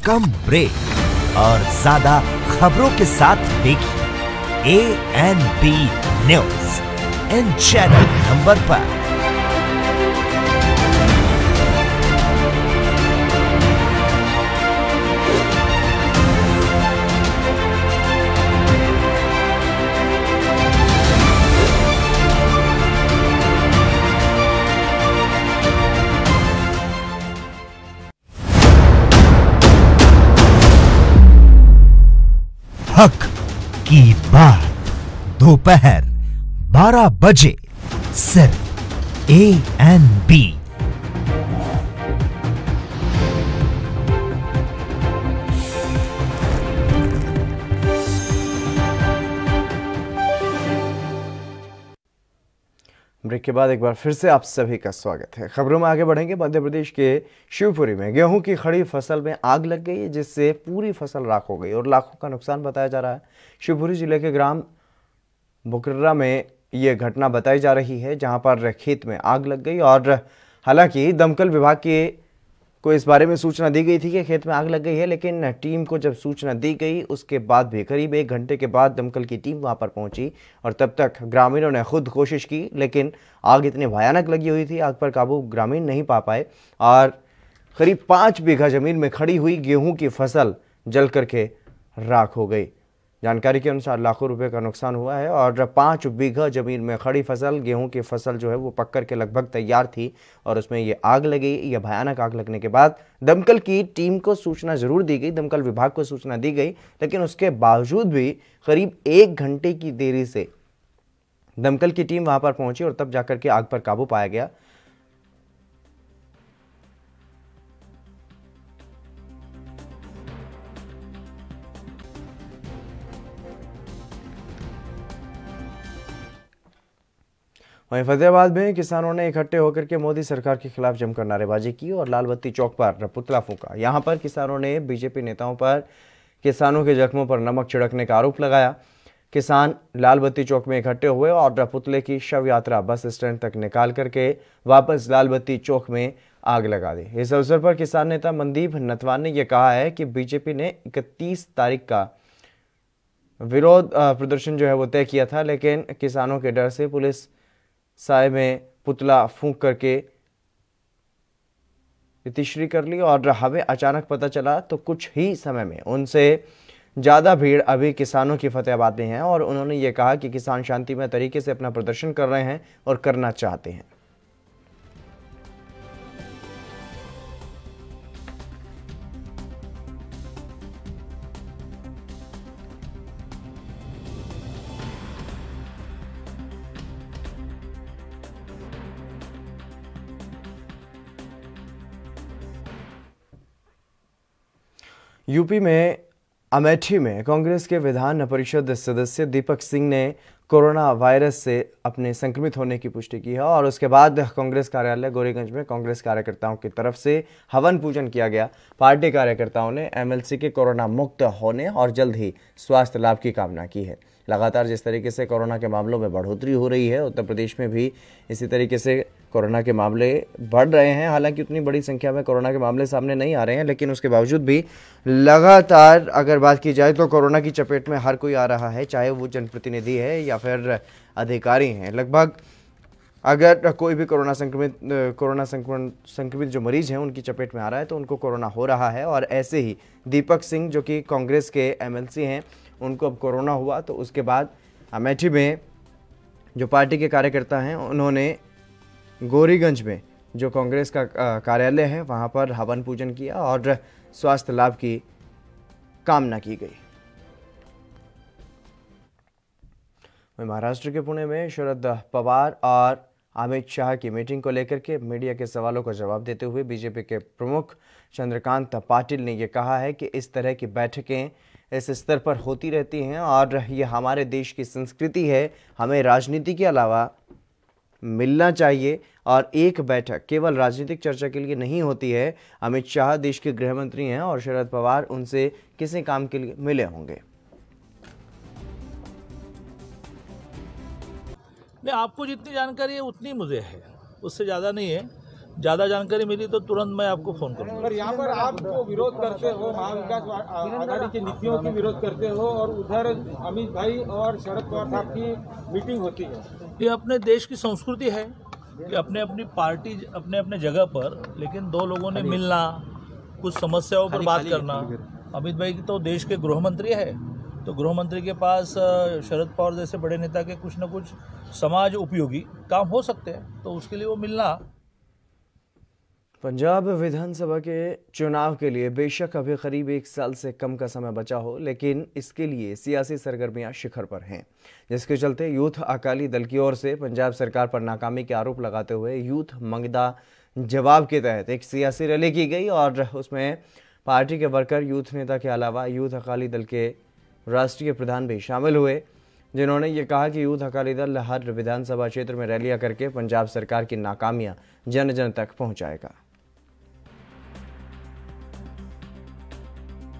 कम ब्रेक और ज्यादा खबरों के साथ देखिए ANB न्यूज़ इन चैनल नंबर पर। हक की बात दोपहर 12 बजे सिर्फ ANB। ब्रेक के बाद एक बार फिर से आप सभी का स्वागत है। खबरों में आगे बढ़ेंगे। मध्य प्रदेश के शिवपुरी में गेहूं की खड़ी फसल में आग लग गई, जिससे पूरी फसल राख हो गई और लाखों का नुकसान बताया जा रहा है। शिवपुरी जिले के ग्राम बुकर्रा में ये घटना बताई जा रही है, जहां पर खेत में आग लग गई और हालांकि दमकल विभाग को इस बारे में सूचना दी गई थी कि खेत में आग लग गई है, लेकिन टीम को जब सूचना दी गई उसके बाद भी करीब 1 घंटे के बाद दमकल की टीम वहां पर पहुंची और तब तक ग्रामीणों ने खुद कोशिश की, लेकिन आग इतनी भयानक लगी हुई थी, आग पर काबू ग्रामीण नहीं पा पाए और करीब 5 बीघा जमीन में खड़ी हुई गेहूं की फसल जल करके राख हो गई। जानकारी के अनुसार लाखों रुपए का नुकसान हुआ है और 5 बीघा जमीन में खड़ी फसल, गेहूं की फसल जो है वो पक कर के लगभग तैयार थी और उसमें ये आग लगी। ये भयानक आग लगने के बाद दमकल की टीम को सूचना जरूर दी गई, दमकल विभाग को सूचना दी गई, लेकिन उसके बावजूद भी करीब 1 घंटे की देरी से दमकल की टीम वहां पर पहुंची और तब जाकर के आग पर काबू पाया गया। वहीं फतेहाबाद में किसानों ने इकट्ठे होकर के मोदी सरकार के खिलाफ जमकर नारेबाजी की और लाल बत्ती चौक पर पुतला फूंका। यहां पर किसानों ने बीजेपी नेताओं पर किसानों के जख्मों पर नमक छिड़कने का आरोप लगाया। किसान लाल बत्ती चौक में इकट्ठे हुए और पुतले की शव यात्रा बस स्टैंड तक निकाल करके वापस लाल बत्ती चौक में आग लगा दी। इस अवसर पर किसान नेता मनदीप नथवान ने यह कहा है कि बीजेपी ने 31 तारीख का विरोध प्रदर्शन जो है वो तय किया था, लेकिन किसानों के डर से पुलिस साय में पुतला फूंक करके तिश्री कर ली और हमें अचानक पता चला तो कुछ ही समय में उनसे ज्यादा भीड़ अभी किसानों की फतेहाबाद में है और उन्होंने ये कहा कि किसान शांतिमय तरीके से अपना प्रदर्शन कर रहे हैं और करना चाहते हैं। यूपी में अमेठी में कांग्रेस के विधान परिषद सदस्य दीपक सिंह ने कोरोना वायरस से अपने संक्रमित होने की पुष्टि की है और उसके बाद कांग्रेस कार्यालय गोरीगंज में कांग्रेस कार्यकर्ताओं की तरफ से हवन पूजन किया गया। पार्टी कार्यकर्ताओं ने एमएलसी के कोरोना मुक्त होने और जल्द ही स्वास्थ्य लाभ की कामना की है। लगातार जिस तरीके से कोरोना के मामलों में बढ़ोतरी हो रही है, उत्तर प्रदेश में भी इसी तरीके से कोरोना के मामले बढ़ रहे हैं। हालांकि उतनी बड़ी संख्या में कोरोना के मामले सामने नहीं आ रहे हैं, लेकिन उसके बावजूद भी लगातार अगर बात की जाए तो कोरोना की चपेट में हर कोई आ रहा है, चाहे वो जनप्रतिनिधि है या फिर अधिकारी हैं। लगभग अगर कोई भी कोरोना संक्रमित जो मरीज हैं उनकी चपेट में आ रहा है तो उनको कोरोना हो रहा है। और ऐसे ही दीपक सिंह जो कि कांग्रेस के एमएलसी हैं, उनको अब कोरोना हुआ तो उसके बाद अमेठी में जो पार्टी के कार्यकर्ता हैं उन्होंने गोरीगंज में जो कांग्रेस का कार्यालय है वहां पर हवन पूजन किया और स्वास्थ्य लाभ की कामना की गई। महाराष्ट्र के पुणे में शरद पवार और अमित शाह की मीटिंग को लेकर के मीडिया के सवालों का जवाब देते हुए बीजेपी के प्रमुख चंद्रकांत पाटिल ने यह कहा है कि इस तरह की बैठकें इस स्तर पर होती रहती हैं और ये हमारे देश की संस्कृति है। हमें राजनीति के अलावा मिलना चाहिए और एक बैठक केवल राजनीतिक चर्चा के लिए नहीं होती है। अमित शाह देश के गृह मंत्री हैं और शरद पवार उनसे किसी काम के लिए मिले होंगे। नहीं, आपको जितनी जानकारी है उतनी मुझे है, उससे ज़्यादा नहीं है। ज़्यादा जानकारी मिली तो तुरंत मैं आपको फ़ोन करूँगा। पर यहाँ पर आप जो विरोध करते हो, महाविकास आघाड़ी की नीतियों की विरोध करते हो और उधर अमित भाई और शरद पवार साहब की मीटिंग होती है। ये अपने देश की संस्कृति है कि अपने अपनी पार्टी अपने अपने जगह पर, लेकिन दो लोगों ने मिलना, कुछ समस्याओं पर बात करना। अमित भाई तो देश के गृह मंत्री है, तो गृह मंत्री के पास शरद पवार जैसे बड़े नेता के कुछ न कुछ समाज उपयोगी काम हो सकते हैं, तो उसके लिए वो मिलना। पंजाब विधानसभा के चुनाव के लिए बेशक अभी करीब 1 साल से कम का समय बचा हो, लेकिन इसके लिए सियासी सरगर्मियां शिखर पर हैं, जिसके चलते यूथ अकाली दल की ओर से पंजाब सरकार पर नाकामी के आरोप लगाते हुए यूथ मंगदा जवाब के तहत एक सियासी रैली की गई और उसमें पार्टी के वर्कर, यूथ नेता के अलावा यूथ अकाली दल के राष्ट्रीय प्रधान भी शामिल हुए, जिन्होंने ये कहा कि यूथ अकाली दल हर विधानसभा क्षेत्र में रैलियां करके पंजाब सरकार की नाकामियां जन जन तक पहुंचाएगा।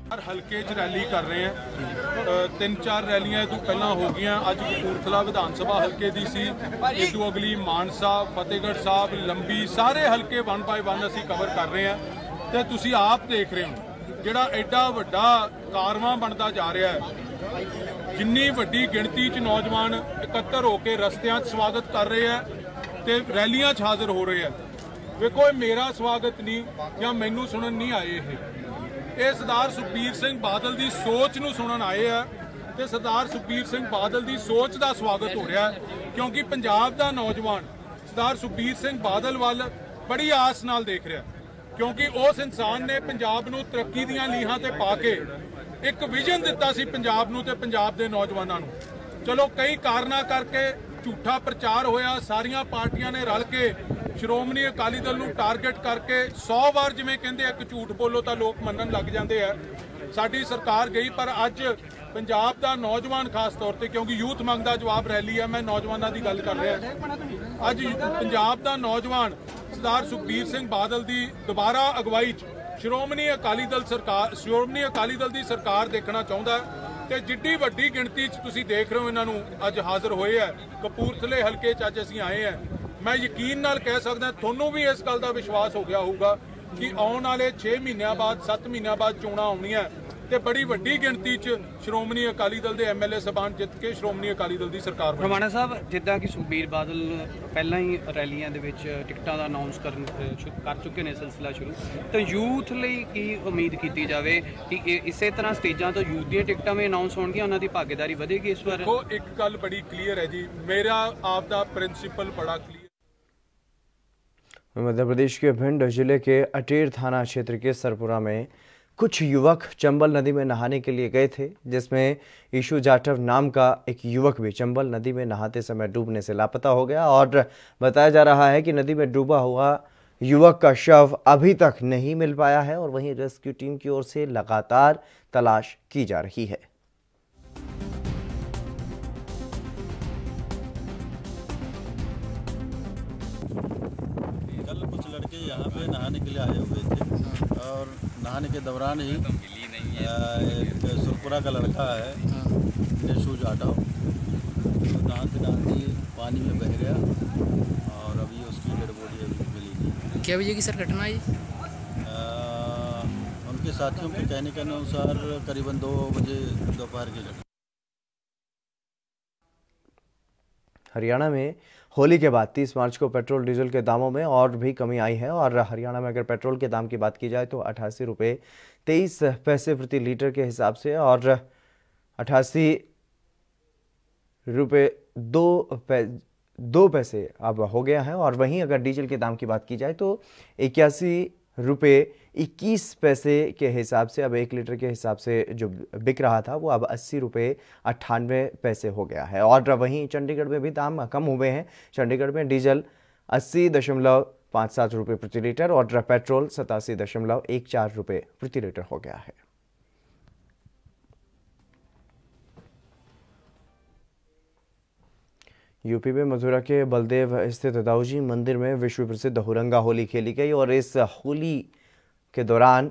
हर हल्के च रैली कर रहे हैं, 3-4 रैलियां तो पहला हो गई। अज कपूरथला विधानसभा हल्के दी सी, इदू अगली मानसा, फतेहगढ़ साहब, लंबी, सारे हल्के 1 बाय 1 असीं कवर कर रहे हैं। तो तुसीं आप देख रहे हो जिहड़ा एडा वड्डा कारवां बनता जा रहा है, जिन्नी वड्डी गिणती च नौजवान इकट्ठर होकर रस्तियां स्वागत कर रहे हैं ते रैलियां च हाज़र हो रहे हैं। देखो मेरा स्वागत नहीं या मैनू सुनन नहीं आए, ये सरदार सुखबीर सिंह बादल की सोच नूं सुनन आए हैं ते सरदार सुखबीर सिंह बादल की सोच का स्वागत हो रहा है, क्योंकि पंजाब का नौजवान सरदार सुखबीर सिंह बादल वाल बड़ी आस नाल देख रहा है, क्योंकि उस इंसान ने पंजाब नूं तरक्की दीआं लीहां ते पा के एक विजन दिता सी पंजाब नूं ते पंजाब दे नौजवानों नूं। चलो कई कारणा करके झूठा प्रचार होया, सारियां पार्टियां ने रल के श्रोमणी अकाली दल नूं टारगेट करके 100 बार जिवें कहंदे एक झूठ बोलो तो लोग मनन लग जाते हैं। साडी सरकार गई, पर अज पंजाब का नौजवान खास तौर पर, क्योंकि यूथ मंगदा जवाब रैली है, मैं नौजवानों की गल कर रहा, अज पंजाब का नौजवान सरदार सुखबीर सिंह बादल की दोबारा अगवाई श्रोमणी अकाली दल की सरकार देखना चाहता है। तो जिड्डी वड्डी गिणती तुसीं देख रहे हो इन्हों अज हाज़र होए है कपूरथले हल्के अज असीं आए हैं। मैं यकीन नाल कह सकदा तुहानूं भी इस गल का विश्वास हो गया होगा कि आने वाले 6 महीनों बाद 7 महीनों बाद चोणां आउणियां ते बड़ी वड्डी गिणती च श्रोमणी अकाली दल के MLA साहबान जित के श्रोमणी अकाली दल की सरकार बनी। रमाणा साहब, जिद्दां कि सुखबीर बादल पहला ही रैलियां दे विच टिकटां दा अनाउंस कर चुके हैं सिलसिला शुरू, तो यूथ लई की उम्मीद की जाए कि इस तरह स्टेजां तो यूथ दी टिकटां भी अनाउंस होणगियां, उन्हां दी भागीदारी वधेगी इस बार? देखो एक गल बड़ी क्लीयर है जी, मेरा आपका प्रिंसिपल बड़ा क्लीयर। मध्य प्रदेश के भिंड जिले के अटेर थाना क्षेत्र के सरपुरा में कुछ युवक चंबल नदी में नहाने के लिए गए थे, जिसमें ईशु जाटव नाम का एक युवक भी चंबल नदी में नहाते समय डूबने से लापता हो गया और बताया जा रहा है कि नदी में डूबा हुआ युवक का शव अभी तक नहीं मिल पाया है और वहीं रेस्क्यू टीम की ओर से लगातार तलाश की जा रही है। कल कुछ लड़के यहाँ पे नहाने के लिए आए हुए थे और नहाने के दौरान ही एक सुरपुरा का लड़का है ईशु जाटव, नहाते पानी में बह गया और अभी उसकी डेड बॉडी अभी मिली नहीं। क्या बजे की सर घटना है? उनके साथियों के कहने के अनुसार करीबन 2 बजे दोपहर की घटना। हरियाणा में होली के बाद 30 मार्च को पेट्रोल डीजल के दामों में और भी कमी आई है और हरियाणा में अगर पेट्रोल के दाम की बात की जाए तो 88 रुपये 23 पैसे प्रति लीटर के हिसाब से और 88 रुपये 2 पैसे अब हो गया है। और वहीं अगर डीजल के दाम की बात की जाए तो 81 रुपये 21 पैसे के हिसाब से अब 1 लीटर के हिसाब से जो बिक रहा था वो अब 80 रुपये 98 पैसे हो गया है। और वहीं चंडीगढ़ में भी दाम कम हुए हैं। चंडीगढ़ में डीजल 80.57 रुपये प्रति लीटर और पेट्रोल 87.14 रुपये प्रति लीटर हो गया है। यूपी में मथुरा के बलदेव स्थित दाऊजी मंदिर में विश्व प्रसिद्ध हुरंगा होली खेली गई और इस होली के दौरान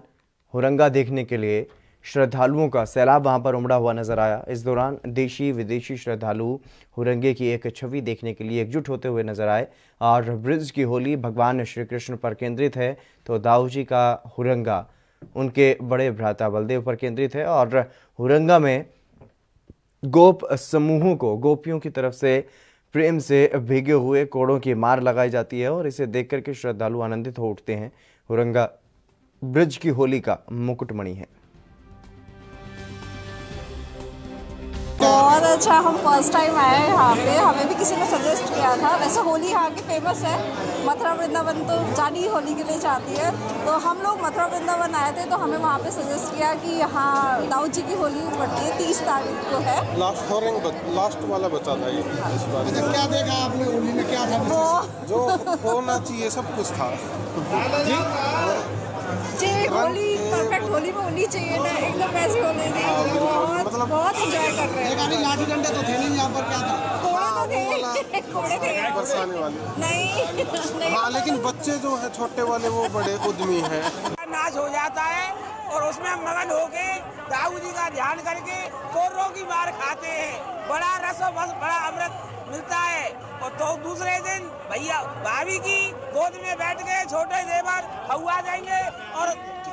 हुरंगा देखने के लिए श्रद्धालुओं का सैलाब वहां पर उमड़ा हुआ नजर आया। इस दौरान देशी विदेशी श्रद्धालु हुरंगे की एक छवि देखने के लिए एकजुट होते हुए नजर आए और ब्रज की होली भगवान श्री कृष्ण पर केंद्रित है तो दाऊजी का हुरंगा उनके बड़े भ्राता बलदेव पर केंद्रित है। और हुरंगा में गोप समूहों को गोपियों की तरफ से प्रेम से भीगे हुए कोड़ों की मार लगाई जाती है और इसे देख करके श्रद्धालु आनंदित हो उठते हैं। हुरंगा ब्रज की होली का मुकुटमणि है। बहुत अच्छा, हम फर्स्ट टाइम आए हैं यहाँ पे, हमें भी किसी ने सजेस्ट किया था। वैसे होली यहाँ की फेमस है मथुरा वृंदावन तो जानी होली के लिए चाहती है, तो हम लोग मथुरा वृंदावन आए थे, तो हमें वहाँ पे सजेस्ट किया कि यहाँ दाऊ जी की होली पड़ती है, 30 तारीख को है। लास्ट वाला बचा था ये इस बार। अच्छा, क्या देखा आपने होली में, क्या था जो होना चाहिए सब कुछ था जी। होली परफेक्ट होली में होनी चाहिए ना, एकदम ऐसी होली नहीं, मतलब बहुत एंजॉय कर रहे हैं। लाठी डंडे तो थे नहीं यहाँ पर, क्या था? कोड़े थे बरसाने वाले नहीं। हाँ, लेकिन बच्चे जो है छोटे वाले वो बड़े उद्यमी हैं। नाच हो जाता है और उसमें हम मगन होके दाऊ जी का ध्यान करके कोर्रों की मार खाते हैं, बड़ा रस और बड़ा अमृत मिलता है। और तो दूसरे दिन भैया भाभी की गोद में बैठ के छोटे देवर हवा देंगे और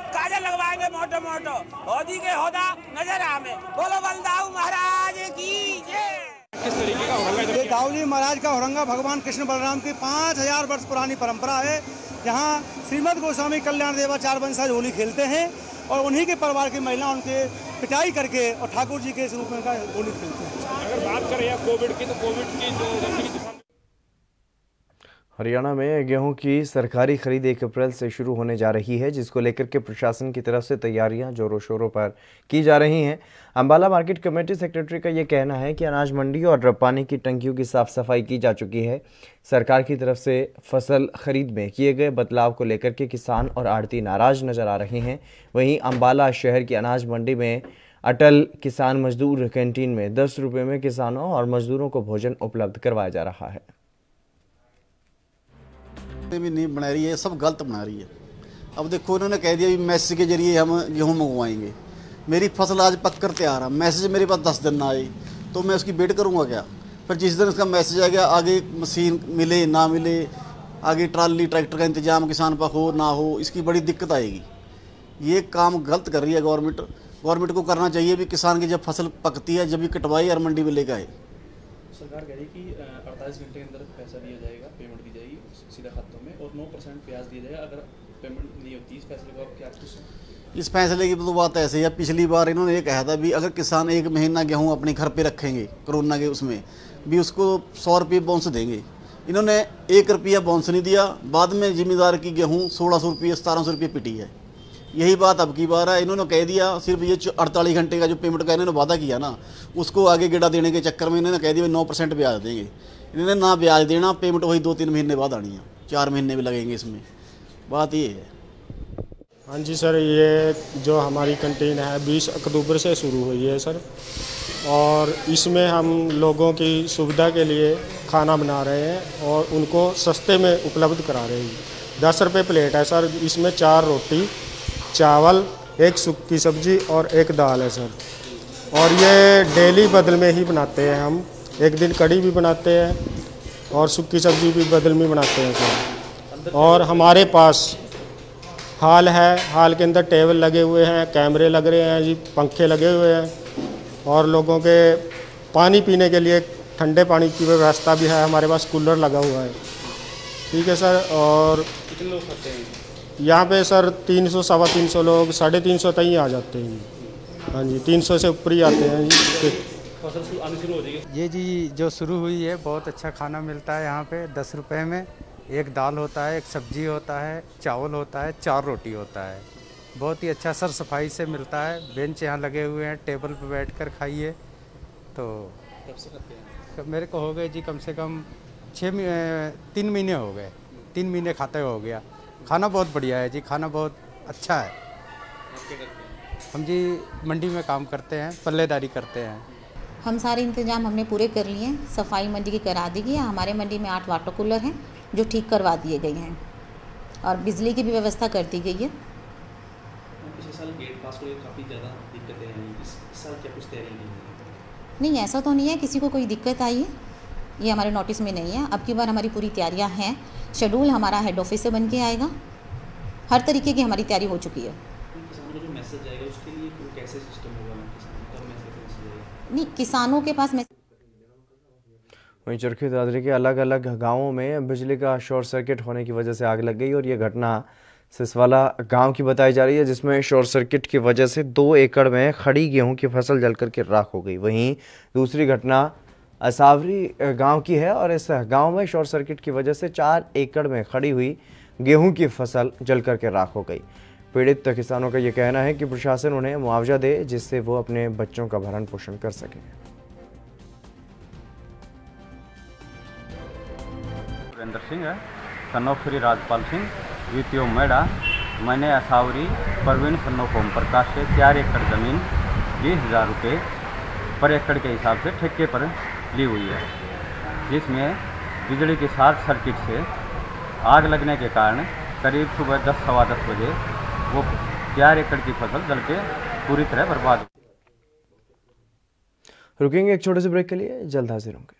काजल लगवाएंगे मोटो मोटो, होदी के होदा नजर आवे। बोलो बलदाऊ महाराज की जय। किस तरीके का औरंगा? ये दाऊ जी महाराज का औरंगा भगवान कृष्ण बलराम की 5000 वर्ष पुरानी परंपरा है। यहाँ श्रीमद गोस्वामी कल्याण देवा 4 वंशज होली खेलते हैं और उन्हीं के परिवार की महिला उनके पिटाई करके और ठाकुर जी के इस रूप में होली खेलते हैं। अगर बात करें कोविड की, तो कोविड की जो हरियाणा में गेहूं की सरकारी खरीद 1 अप्रैल से शुरू होने जा रही है, जिसको लेकर के प्रशासन की तरफ से तैयारियां जोरों शोरों पर की जा रही हैं। अंबाला मार्केट कमेटी सेक्रेटरी का यह कहना है कि अनाज मंडी और पानी की टंकियों की साफ सफाई की जा चुकी है। सरकार की तरफ से फसल खरीद में किए गए बदलाव को लेकर के किसान और आढ़ती नाराज नजर आ रहे हैं। वहीं अंबाला शहर की अनाज मंडी में अटल किसान मजदूर कैंटीन में 10 रुपये में किसानों और मजदूरों को भोजन उपलब्ध करवाया जा रहा है। भी नहीं बना रही है, सब गलत बना रही है। अब देखो, इन्होंने कह दिया भी मैसेज के जरिए हम गेहूँ मंगवाएंगे। मेरी फसल आज पक कर तैयार है, मैसेज मेरे पास 10 दिन ना आए तो मैं उसकी वेट करूँगा क्या? फिर जिस दिन उसका मैसेज आ गया, आगे मशीन मिले ना मिले, आगे ट्राली ट्रैक्टर का इंतजाम किसान पर हो ना हो, इसकी बड़ी दिक्कत आएगी। ये काम गलत कर रही है गवर्नमेंट। गवर्नमेंट को करना चाहिए भी किसान की जब फसल पकती है जब भी कटवाई और मंडी में लेकर आए। सरकार कह रही है कि 48 घंटे के अंदर पैसा दिया जाएगा, पेमेंट दी जाएगी सीधा खातों में और 9% ब्याज दिया जाएगा अगर पेमेंट नहीं होती। इस फैसले को आप क्या कुछ? इस फैसले की तो बात ऐसे है, पिछली बार इन्होंने ये कहा था भी अगर किसान 1 महीना गेहूं अपने घर पे रखेंगे कोरोना के उसमें भी उसको 100 रुपये बोनस देंगे। इन्होंने 1 रुपया बोनस नहीं दिया। बाद में जिम्मेदार की गेहूँ 1600 रुपये 1700 रुपये पिटी है। यही बात अब की बार है। इन्होंने कह दिया सिर्फ ये 48 घंटे का जो पेमेंट का इन्होंने वादा किया ना, उसको आगे गेड़ा देने के चक्कर में इन्होंने कह दिया 9% ब्याज देंगे। इन्होंने ना ब्याज देना, पेमेंट वही 2-3 महीने बाद आनी है, 4 महीने भी लगेंगे इसमें। बात ये है। हाँ जी सर, ये जो हमारी कैंटीन है 20 अक्टूबर से शुरू हुई है सर, और इसमें हम लोगों की सुविधा के लिए खाना बना रहे हैं और उनको सस्ते में उपलब्ध करा रहे हैं। 10 रुपये प्लेट है सर। इसमें 4 रोटी, चावल, 1 सूखी सब्जी और 1 दाल है सर। और ये डेली बदल में ही बनाते हैं हम। एक दिन कड़ी भी बनाते हैं और सूखी सब्जी भी बदल में बनाते हैं सर। और हमारे पास हाल है, हाल के अंदर टेबल लगे हुए हैं, कैमरे लग रहे हैं जी, पंखे लगे हुए हैं और लोगों के पानी पीने के लिए ठंडे पानी की व्यवस्था भी है। हमारे पास कूलर लगा हुआ है। ठीक है सर। और कितने लोग खाते हैं यहाँ पे सर? 300 सवा 300 लोग, 350 तक ही आ जाते हैं। हाँ जी, 300 से ऊपर ही आते हैं जी। फसल आनी शुरू हो जाएगी। ये जी जो शुरू हुई है, बहुत अच्छा खाना मिलता है यहाँ पे 10 रुपये में। 1 दाल होता है, 1 सब्जी होता है, चावल होता है, 4 रोटी होता है। बहुत ही अच्छा सर सफाई से मिलता है। बेंच यहाँ लगे हुए हैं, टेबल पे बैठकर खाइए। तो कब से करते हैं? मेरे को हो गए जी कम से कम 3 महीने हो गए। 3 महीने खाते हो गया। खाना बहुत बढ़िया है जी, खाना बहुत अच्छा है। हम जी मंडी में काम करते हैं, पल्लेदारी करते हैं। हम सारे इंतजाम हमने पूरे कर लिए हैं। सफाई मंडी की करा दी गई है। हमारे मंडी में 8 वाटर कूलर हैं जो ठीक करवा दिए गए हैं और बिजली की भी व्यवस्था कर दी गई है। पिछले साल गेट पास को काफ़ी ज़्यादा दिक्कतें हैं, इस साल क्या कुछ तैयारी नहीं है? नहीं, ऐसा तो नहीं है किसी को कोई दिक्कत आई है, ये हमारे नोटिस में नहीं है। अब की बार हमारी पूरी तैयारियां हैं। शेड्यूल हमारा हेड ऑफिस से बन के आएगा। हर तरीके की हमारी तैयारी हो चुकी है। किसानों को जो मैसेज जाएगा उसके लिए कैसे सिस्टम होगा? नहीं, किसानों के पास वहीं चरखी दादरी के अलग अलग गांवों में बिजली का शॉर्ट सर्किट होने की वजह से आग लग गई और ये घटना सिसवाला गांव की बताई जा रही है, जिसमें शॉर्ट सर्किट की वजह से 2 एकड़ में खड़ी गेहूं की फसल जलकर के राख हो गई। वहीं दूसरी घटना असावरी गांव की है और इस गांव में शॉर्ट सर्किट की वजह से 4 एकड़ में खड़ी हुई गेहूं की फसल जलकर के राख हो गई। पीड़ित किसानों का यह कहना है कि प्रशासन उन्हें मुआवजा दे जिससे वो अपने बच्चों का भरण पोषण कर सकें। सुरेंद्र सिंह है, सन ऑफ श्री राजपाल सिंह, द्वितीय मेड़ा। मैंने असावरी प्रवीण सन ऑफ ओम प्रकाश से 4 एकड़ ज़मीन 20,000 रुपये पर एकड़ के हिसाब से ठेके पर ली हुई है, जिसमें बिजली की शॉर्ट सर्किट से आग लगने के कारण करीब सुबह 10 सवा 10 बजे वो 4 एकड़ की फसल जल के पूरी तरह बर्बाद। रुकेंगे एक छोटे से ब्रेक के लिए, जल्द हाजिर होंगे।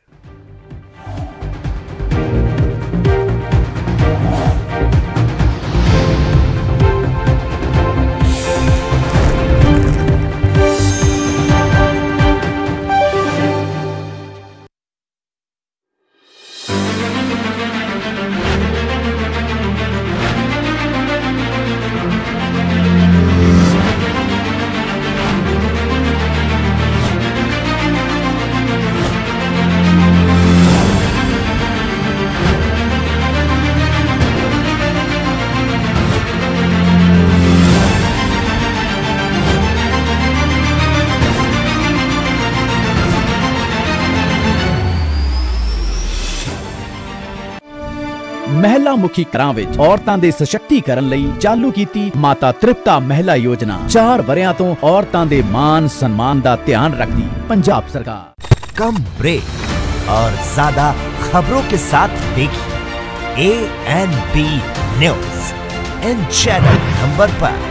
ਮਹਿਲਾ ਮੁਖੀ ਘਰਾਂ ਵਿੱਚ ਔਰਤਾਂ ਦੇ ਸਸ਼ਕਤੀਕਰਨ ਲਈ ਚਾਲੂ ਕੀਤੀ ਮਾਤਾ ਤ੍ਰਿਪਤਾ ਮਹਿਲਾ ਯੋਜਨਾ 4 ਵਰਿਆਂ ਤੋਂ ਔਰਤਾਂ ਦੇ ਮਾਨ सम्मान ਦਾ ਧਿਆਨ ਰੱਖਦੀ पंजाब सरकार। कम ब्रेक और ज्यादा खबरों के साथ देखिए ANB news in channel number पर।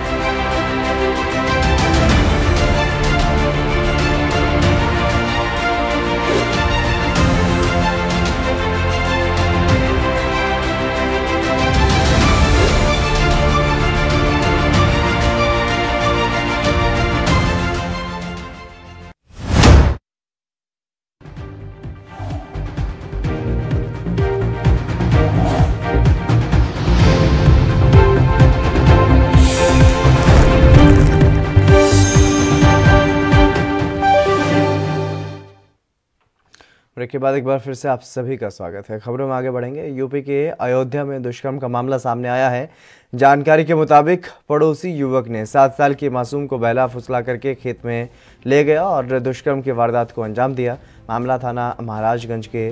ब्रेक के बाद एक बार फिर से आप सभी का स्वागत है। खबरों में आगे बढ़ेंगे। यूपी के अयोध्या में दुष्कर्म का मामला सामने आया है। जानकारी के मुताबिक पड़ोसी युवक ने 7 साल की मासूम को बहला फुसला करके खेत में ले गया और दुष्कर्म की वारदात को अंजाम दिया। मामला थाना महाराजगंज के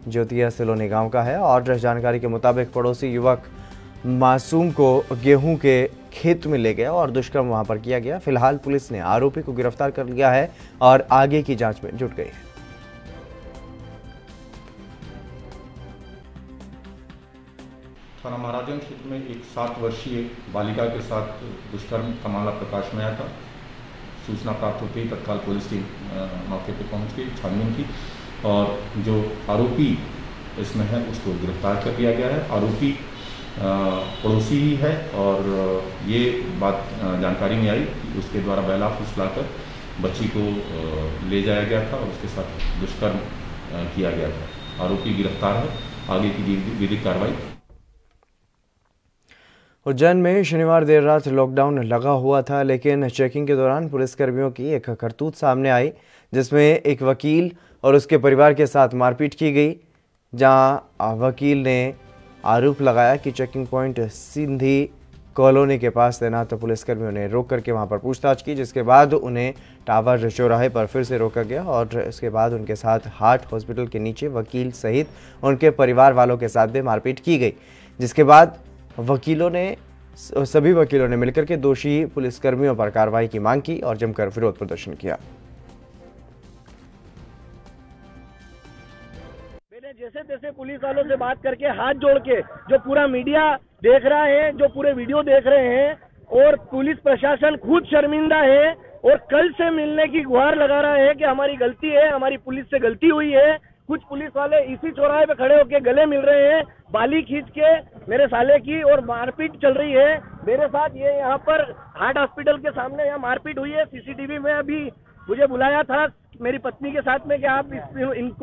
ज्योतिया सिलोनी गांव का है और जानकारी के मुताबिक पड़ोसी युवक मासूम को गेहूं के खेत में ले गया और दुष्कर्म वहां पर किया गया। फिलहाल पुलिस ने आरोपी को गिरफ्तार कर लिया है और आगे की जांच में जुट गई है। थाना महाराजगंज क्षेत्र में एक 7 वर्षीय बालिका के साथ दुष्कर्म का मामला प्रकाश में आया था। सूचना प्राप्त होते ही तत्काल पुलिस टीम मौके पर पहुंच गई, छानबीन की और जो आरोपी इसमें है उसको गिरफ्तार कर लिया गया है। आरोपी पड़ोसी ही है और ये बात जानकारी में आई कि उसके द्वारा बहला फुसलाकर बच्ची को ले जाया गया था और उसके साथ दुष्कर्म किया गया था। आरोपी गिरफ्तार है, आगे की विधिक कार्रवाई। उज्जैन में शनिवार देर रात लॉकडाउन लगा हुआ था, लेकिन चेकिंग के दौरान पुलिसकर्मियों की एक करतूत सामने आई जिसमें एक वकील और उसके परिवार के साथ मारपीट की गई। जहां वकील ने आरोप लगाया कि चेकिंग पॉइंट सिंधी कॉलोनी के पास तैनात पुलिसकर्मियों ने रोक करके वहां पर पूछताछ की, जिसके बाद उन्हें टावर चौराहे पर फिर से रोका गया और इसके बाद उनके साथ हार्ट हॉस्पिटल के नीचे वकील सहित उनके परिवार वालों के साथ भी मारपीट की गई। जिसके बाद सभी वकीलों ने मिलकर के दोषी पुलिसकर्मियों पर कार्रवाई की मांग की और जमकर विरोध प्रदर्शन किया। मैंने जैसे तैसे पुलिस वालों से बात करके हाथ जोड़ के, जो पूरा मीडिया देख रहा है, जो पूरे वीडियो देख रहे हैं और पुलिस प्रशासन खुद शर्मिंदा है और कल से मिलने की गुहार लगा रहा है कि हमारी गलती है, हमारी पुलिस से गलती हुई है। कुछ पुलिस वाले इसी चौराहे पे खड़े होके गले मिल रहे हैं, बाली खींच के मेरे साले की, और मारपीट चल रही है मेरे साथ। ये यहाँ पर हार्ट हॉस्पिटल के सामने यहाँ मारपीट हुई है। सीसीटीवी में अभी मुझे बुलाया था मेरी पत्नी के साथ में कि आप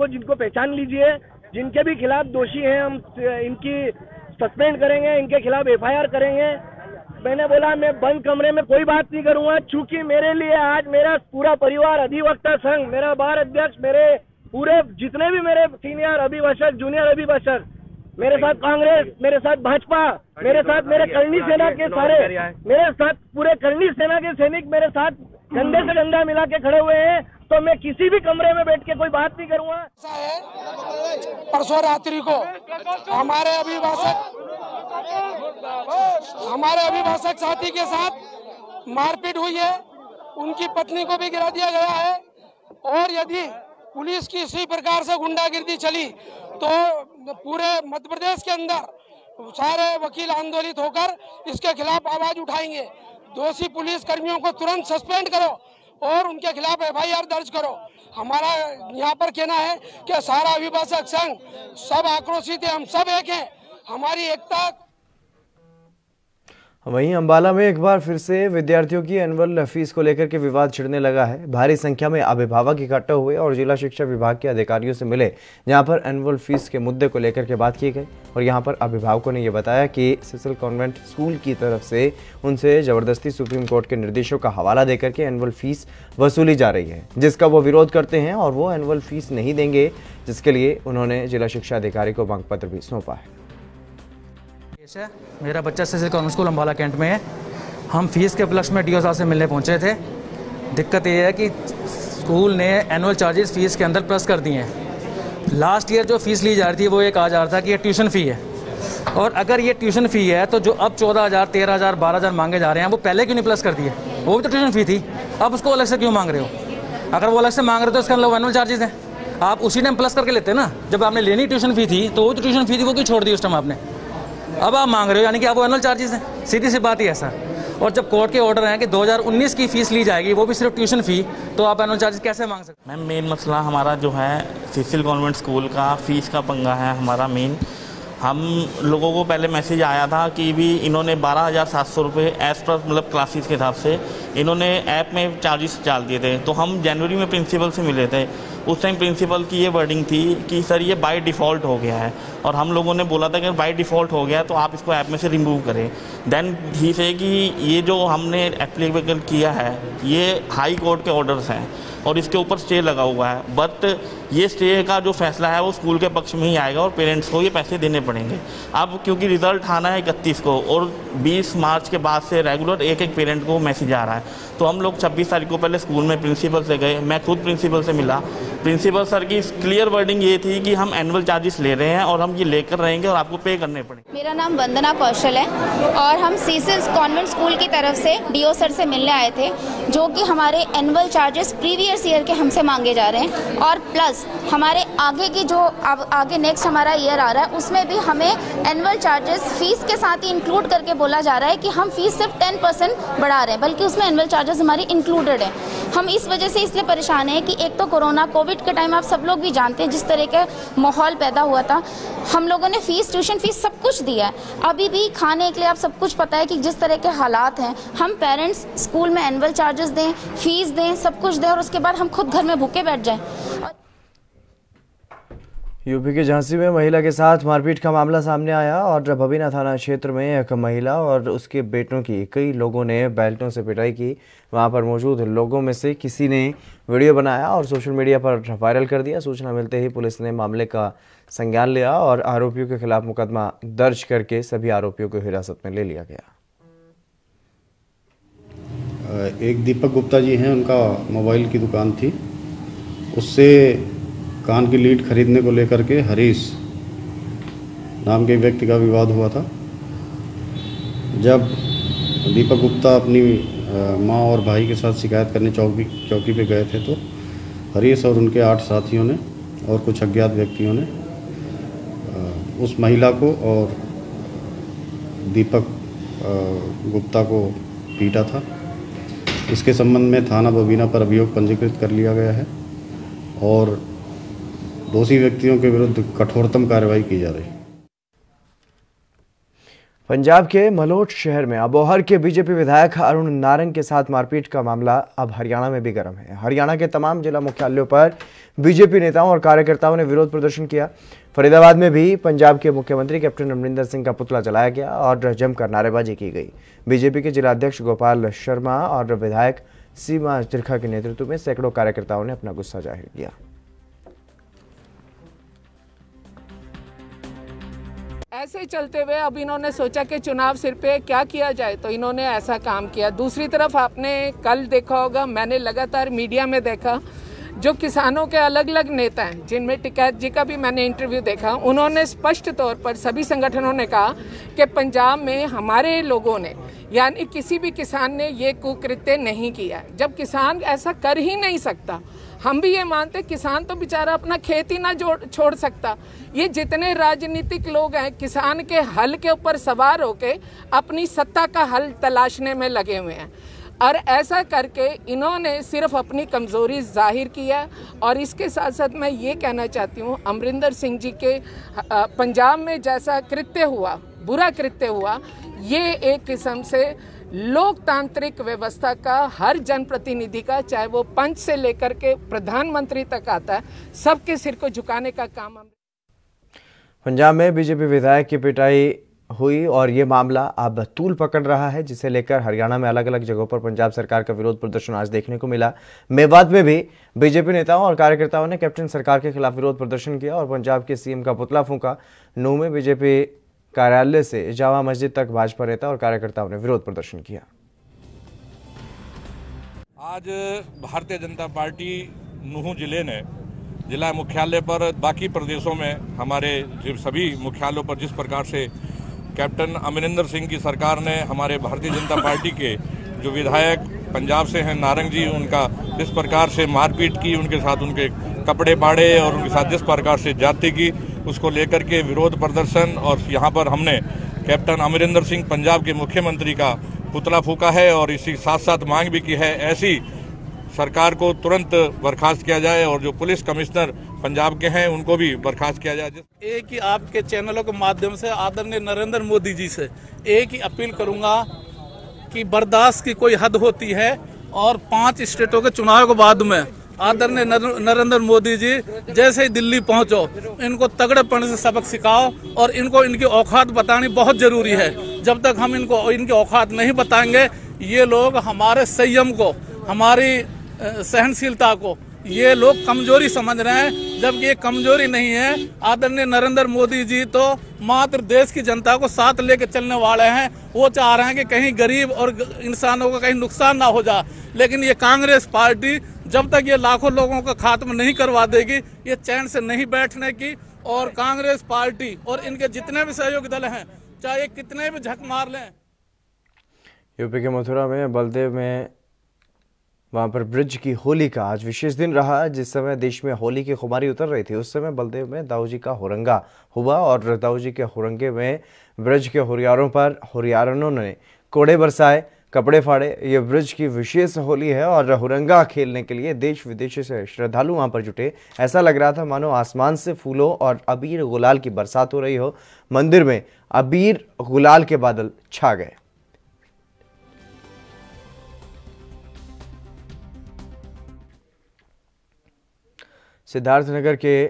जिनको पहचान लीजिए, जिनके भी खिलाफ दोषी हैं हम इनकी सस्पेंड करेंगे, इनके खिलाफ FIR करेंगे। मैंने बोला मैं बंद कमरे में कोई बात नहीं करूंगा, चूंकि मेरे लिए आज मेरा पूरा परिवार अधिवक्ता संघ, मेरा बार अध्यक्ष, मेरे पूरे जितने भी मेरे सीनियर अभिभाषक, जूनियर अभिभाषक, मेरे साथ कांग्रेस, मेरे साथ भाजपा, मेरे साथ मेरे करनी सेना के सारे, मेरे साथ पूरे करनी सेना के सैनिक मेरे साथ कंधे से कंधा मिला के खड़े हुए हैं, तो मैं किसी भी कमरे में बैठ के कोई बात नहीं करूंगा। परसों रात्रि को हमारे अभिभाषक साथी के साथ मारपीट हुई है, उनकी पत्नी को भी गिरा दिया गया है, और यदि पुलिस की इसी प्रकार से गुंडागिर्दी चली तो पूरे मध्य प्रदेश के अंदर सारे वकील आंदोलित होकर इसके खिलाफ आवाज उठाएंगे। दोषी पुलिस कर्मियों को तुरंत सस्पेंड करो और उनके खिलाफ FIR दर्ज करो। हमारा यहाँ पर कहना है कि सारा अभिभाषक संघ सब आक्रोशित है, हम सब एक हैं, हमारी एकता। वहीं अंबाला में एक बार फिर से विद्यार्थियों की एनुअल फीस को लेकर के विवाद छिड़ने लगा है। भारी संख्या में अभिभावक इकट्ठा हुए और जिला शिक्षा विभाग के अधिकारियों से मिले, जहां पर एनुअल फीस के मुद्दे को लेकर के बात की गई। और यहां पर अभिभावकों ने यह बताया कि सिसिल कॉन्वेंट स्कूल की तरफ से उनसे जबरदस्ती सुप्रीम कोर्ट के निर्देशों का हवाला देकर के एनुअल फीस वसूली जा रही है, जिसका वो विरोध करते हैं और वो एनुअल फीस नहीं देंगे, जिसके लिए उन्होंने जिला शिक्षा अधिकारी को मांग पत्र भी सौंपा है। मेरा बच्चा Cecil convent school Ambala Cantt में है। हम फीस के उपलक्ष्य में DO साहब से मिलने पहुंचे थे। दिक्कत ये है कि स्कूल ने एनुअल चार्जेस फीस के अंदर प्लस कर दिए हैं। लास्ट ईयर जो फीस ली जा रही थी वो ये कहा जा रहा था कि ये ट्यूशन फ़ी है, और अगर ये ट्यूशन फ़ी है तो जो अब 14,000, 13,000, 12,000 मांगे जा रहे हैं वो पहले क्यों नहीं प्लस कर दिए? वो भी तो ट्यूशन फ़ी थी, अब उसको अलग से क्यों मांग रहे हो? अगर वो अलग से मांग रहे हो तो इसका मतलब एनुअल चार्जेस हैं, आप उसी टाइम प्लस करके लेते ना। जब आपने लेनी ट्यूशन फ़ी थी तो वो जो ट्यूशन फ़ी थी वो क्यों छोड़ दी उस टाइम आपने? अब आप मांग रहे हो, यानी कि आप वो एनुअल चार्जेस हैं। सीधी सी बात ही है सर। और जब कोर्ट के ऑर्डर हैं कि 2019 की फीस ली जाएगी, वो भी सिर्फ ट्यूशन फ़ी, तो आप एनुअल चार्जेस कैसे मांग सकते हैं? मैम मेन मसला हमारा जो है सिसिल कॉन्वेंट स्कूल का फ़ीस का पंगा है हमारा मेन। हम लोगों को पहले मैसेज आया था कि भी इन्होंने 12,700 रुपये एज पर मतलब क्लासेस के हिसाब से इन्होंने ऐप में चार्जेस डाल दिए थे। तो हम जनवरी में प्रिंसिपल से मिले थे। उस टाइम प्रिंसिपल की ये वर्डिंग थी कि सर ये बाय डिफ़ॉल्ट हो गया है, और हम लोगों ने बोला था कि बाय डिफ़ॉल्ट हो गया है तो आप इसको ऐप में से रिमूव करें। देन ही से कि ये जो हमने एप्लीकेबल किया है ये हाई कोर्ट के ऑर्डर्स हैं और इसके ऊपर स्टे लगा हुआ है, बट ये स्टे का जो फैसला है वो स्कूल के पक्ष में ही आएगा और पेरेंट्स को ये पैसे देने पड़ेंगे। अब क्योंकि रिज़ल्ट आना है 31 को और 20 मार्च के बाद से रेगुलर एक पेरेंट को मैसेज आ रहा है, तो हम लोग 26 तारीख को पहले स्कूल में प्रिंसिपल से गए। मैं खुद प्रिंसिपल से मिला। प्रिंसिपल सर की क्लियर वर्डिंग ये थी कि हम एनुअल चार्जेस ले रहे हैं और हम ये लेकर रहेंगे और आपको पे करने पड़ेंगे। मेरा नाम वंदना कौशल है और हम सिसिल कॉन्वेंट स्कूल की तरफ से DO सर से मिलने आए थे, जो कि हमारे एनुअल चार्जेस प्रीवियस ईयर के हमसे मांगे जा रहे हैं, और प्लस हमारे आगे की जो अब आगे नेक्स्ट हमारा ईयर आ रहा है उसमें भी हमें एनुअल चार्जेस फीस के साथ ही इंक्लूड करके बोला जा रहा है कि हम फीस सिर्फ 10% बढ़ा रहे हैं, बल्कि उसमें एनुअल चार्जेस हमारी इंक्लूडेड है। हम इस वजह से इसलिए परेशान हैं कि एक तो कोरोना कोविड के टाइम आप सब लोग भी जानते हैं जिस तरह का माहौल पैदा हुआ था। हम लोगों ने फीस, ट्यूशन फीस सब कुछ दिया है, अभी भी खाने के लिए आप सब कुछ पता है कि जिस तरह के हालात हैं, हम पेरेंट्स स्कूल में एनुअल चार्जेस दें, फीस दें, सब कुछ दें और उसके बाद हम खुद घर में भूखे बैठ जाएं। यूपी के झांसी में महिला के साथ मारपीट का मामला सामने आया और भबीना थाना क्षेत्र में एक महिला और उसके बेटों की कई लोगों ने बेल्टों से पिटाई की। वहां पर मौजूद लोगों में से किसी ने वीडियो बनाया और सोशल मीडिया पर वायरल कर दिया। सूचना मिलते ही पुलिस ने मामले का संज्ञान लिया और आरोपियों के खिलाफ मुकदमा दर्ज करके सभी आरोपियों को हिरासत में ले लिया गया। एक दीपक गुप्ता जी हैं, उनका मोबाइल की दुकान थी, उससे कान की लीड खरीदने को लेकर के हरीश नाम के व्यक्ति का विवाद हुआ था। जब दीपक गुप्ता अपनी मां और भाई के साथ शिकायत करने चौकी पे गए थे तो हरीश और उनके 8 साथियों ने और कुछ अज्ञात व्यक्तियों ने उस महिला को और दीपक गुप्ता को पीटा था। इसके संबंध में थाना बबीना पर अभियोग पंजीकृत कर लिया गया है और दोषी व्यक्तियों के विरुद्ध कठोरतम कार्रवाई की जा रही है। पंजाब के मलोट शहर में अबोहर के बीजेपी विधायक अरुण नारंग के साथ मारपीट का मामला अब हरियाणा में भी गर्म है। हरियाणा के तमाम जिला मुख्यालयों पर बीजेपी नेताओं और कार्यकर्ताओं ने विरोध प्रदर्शन किया। फरीदाबाद में भी पंजाब के मुख्यमंत्री कैप्टन अमरिंदर सिंह का पुतला जलाया गया और जमकर नारेबाजी की गई। बीजेपी के जिलाध्यक्ष गोपाल शर्मा और विधायक सीमा त्रिखा के नेतृत्व में सैकड़ों कार्यकर्ताओं ने अपना गुस्सा जाहिर किया। ऐसे चलते हुए अब इन्होंने सोचा कि चुनाव सिर पे क्या किया जाए, तो इन्होंने ऐसा काम किया। दूसरी तरफ आपने कल देखा होगा, मैंने लगातार मीडिया में देखा, जो किसानों के अलग अलग नेता हैं, जिनमें टिकैत जी का भी मैंने इंटरव्यू देखा, उन्होंने स्पष्ट तौर पर सभी संगठनों ने कहा कि पंजाब में हमारे लोगों ने, यानी किसी भी किसान ने ये कुकृत्य नहीं किया। जब किसान ऐसा कर ही नहीं सकता, हम भी ये मानते, किसान तो बेचारा अपना खेत ही ना छोड़ सकता। ये जितने राजनीतिक लोग हैं, किसान के हल के ऊपर सवार होके अपनी सत्ता का हल तलाशने में लगे हुए हैं, और ऐसा करके इन्होंने सिर्फ अपनी कमज़ोरी जाहिर किया। और इसके साथ साथ मैं ये कहना चाहती हूँ, अमरिंदर सिंह जी के पंजाब में जैसा कृत्य हुआ, बुरा कृत्य हुआ, ये एक किस्म से लोकतांत्रिक व्यवस्था का, हर जनप्रतिनिधि का, चाहे वो पंच से लेकर के प्रधानमंत्री तक आता है, सबके सिर को झुकाने का काम। पंजाब में बीजेपी विधायक की पिटाई हुई और ये मामला अब तूल पकड़ रहा है, जिसे लेकर हरियाणा में अलग अलग जगहों पर पंजाब सरकार का विरोध प्रदर्शन आज देखने को मिला। मेवात में भी बीजेपी नेताओं और कार्यकर्ताओं ने कैप्टन सरकार के खिलाफ विरोध प्रदर्शन किया और पंजाब के सीएम का पुतला फूंका। नूंह में बीजेपी कार्यालय से जामा मस्जिद तक भाजपा नेता और कार्यकर्ताओं ने विरोध प्रदर्शन किया। आज भारतीय जनता पार्टी नूंह जिले ने जिला मुख्यालय पर, बाकी प्रदेशों में हमारे सभी मुख्यालयों पर जिस प्रकार से कैप्टन अमरिंदर सिंह की सरकार ने हमारे भारतीय जनता पार्टी के जो विधायक पंजाब से हैं नारंग जी, उनका जिस प्रकार से मारपीट की, उनके साथ उनके कपड़े पाड़े और उनके साथ जिस प्रकार से जाति की, उसको लेकर के विरोध प्रदर्शन, और यहाँ पर हमने कैप्टन अमरिंदर सिंह पंजाब के मुख्यमंत्री का पुतला फूंका है और इसी साथ साथ मांग भी की है, ऐसी सरकार को तुरंत बर्खास्त किया जाए और जो पुलिस कमिश्नर पंजाब के हैं उनको भी बर्खास्त किया जाए। एक ही आपके चैनलों के माध्यम से आदरणीय नरेंद्र मोदी जी से एक ही अपील करूंगा कि बर्दाश्त की कोई हद होती है, और 5 स्टेटों के चुनाव के बाद में आदरणीय नरेंद्र मोदी जी जैसे ही दिल्ली पहुंचो, इनको तगड़ेपन से सबक सिखाओ और इनको इनकी औकात बतानी बहुत जरूरी है। जब तक हम इनको इनकी औकात नहीं बताएंगे, ये लोग हमारे संयम को, हमारी सहनशीलता को ये लोग कमजोरी समझ रहे हैं, जबकि ये कमजोरी नहीं है। आदरणीय नरेंद्र मोदी जी तो मात्र देश की जनता को साथ लेकर चलने वाले हैं। वो चाह रहे हैं कि कहीं गरीब और इंसानों को कहीं नुकसान ना हो जाए, लेकिन ये कांग्रेस पार्टी जब तक ये लाखों लोगों का खात्मा नहीं करवा देगी, ये चैन से नहीं बैठने की। और कांग्रेस पार्टी और इनके जितने भी सहयोगी दल हैं, चाहे कितने भी झक मार लें। यूपी के मथुरा में बलदेव में वहां पर ब्रज की होली का आज विशेष दिन रहा। जिस समय देश में होली की खुमारी उतर रही थी, उस समय बलदेव में दाऊ जी का हुरंगा हुआ और दाऊ जी के हुरंगे में ब्रज के हुरियारों पर हुरियारनों ने कोड़े बरसाए, कपड़े फाड़े। ये ब्रज की विशेष होली है और हुरंगा खेलने के लिए देश विदेश से श्रद्धालु वहां पर जुटे। ऐसा लग रहा था मानो आसमान से फूलों और अबीर गुलाल की बरसात हो रही हो। मंदिर में अबीर गुलाल के बादल छा गए। सिद्धार्थनगर के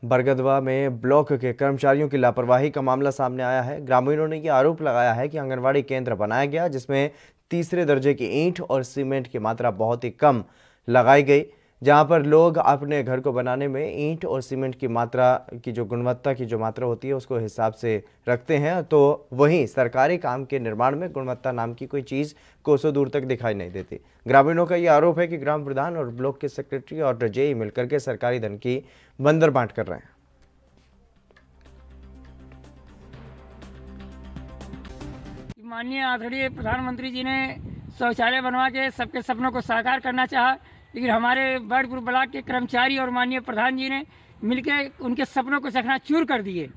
बरगदवा में ब्लॉक के कर्मचारियों की लापरवाही का मामला सामने आया है। ग्रामीणों ने यह आरोप लगाया है कि आंगनवाड़ी केंद्र बनाया गया, जिसमें तीसरे दर्जे की ईंट और सीमेंट की मात्रा बहुत ही कम लगाई गई। जहां पर लोग अपने घर को बनाने में ईंट और सीमेंट की मात्रा की जो गुणवत्ता की जो मात्रा होती है उसको हिसाब से रखते हैं, तो वहीं सरकारी काम के निर्माण में गुणवत्ता नाम की कोई चीज़ कोसों दूर तक दिखाई नहीं देती। ग्रामीणों का यह आरोप है कि ग्राम प्रधान और ब्लॉक के सेक्रेटरी और जेई मिलकर के सरकारी धन की बंदर बांट कर रहे हैं। माननीय आदरणीय प्रधानमंत्री जी ने शौचालय बनवा के सबके सपनों को साकार करना चाहा, लेकिन हमारे बर्डपुर ब्लॉक के कर्मचारी और माननीय प्रधान जी ने मिलकर उनके सपनों को चकनाचूर कर दिए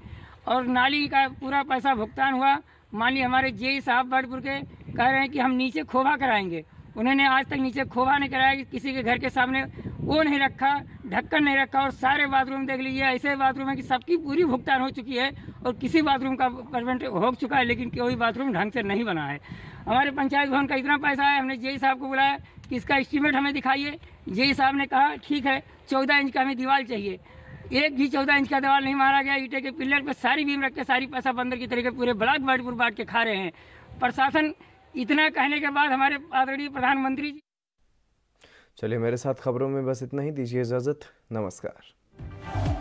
और नाली का पूरा पैसा भुगतान हुआ। माननीय हमारे जेई साहब बर्डपुर के कह रहे हैं कि हम नीचे खोवा कराएंगे। उन्होंने आज तक नीचे खोवा नहीं कराया, किसी के घर के सामने वो नहीं रखा, ढक्कन नहीं रखा, और सारे बाथरूम देख लीजिए ऐसे बाथरूम है कि सबकी पूरी भुगतान हो चुकी है और किसी बाथरूम का पेमेंट हो चुका है, लेकिन कोई बाथरूम ढंग से नहीं बना है। हमारे पंचायत भवन का इतना पैसा है, हमने जेई साहब को बुलाया कि इसका एस्टीमेट हमें दिखाइए। जेई साहब ने कहा ठीक है 14 इंच का हमें दीवार चाहिए। एक भी 14 इंच का दीवार नहीं मारा गया। ईंटे के पिलर पे सारी बीम रख के सारी पैसा बंदर की तरीके पूरे ब्लॉक बर्डपुर बांट के खा रहे हैं प्रशासन। इतना कहने के बाद हमारे आदरणीय प्रधानमंत्री जी। चलिए मेरे साथ खबरों में बस इतना ही, दीजिए इजाजत, नमस्कार।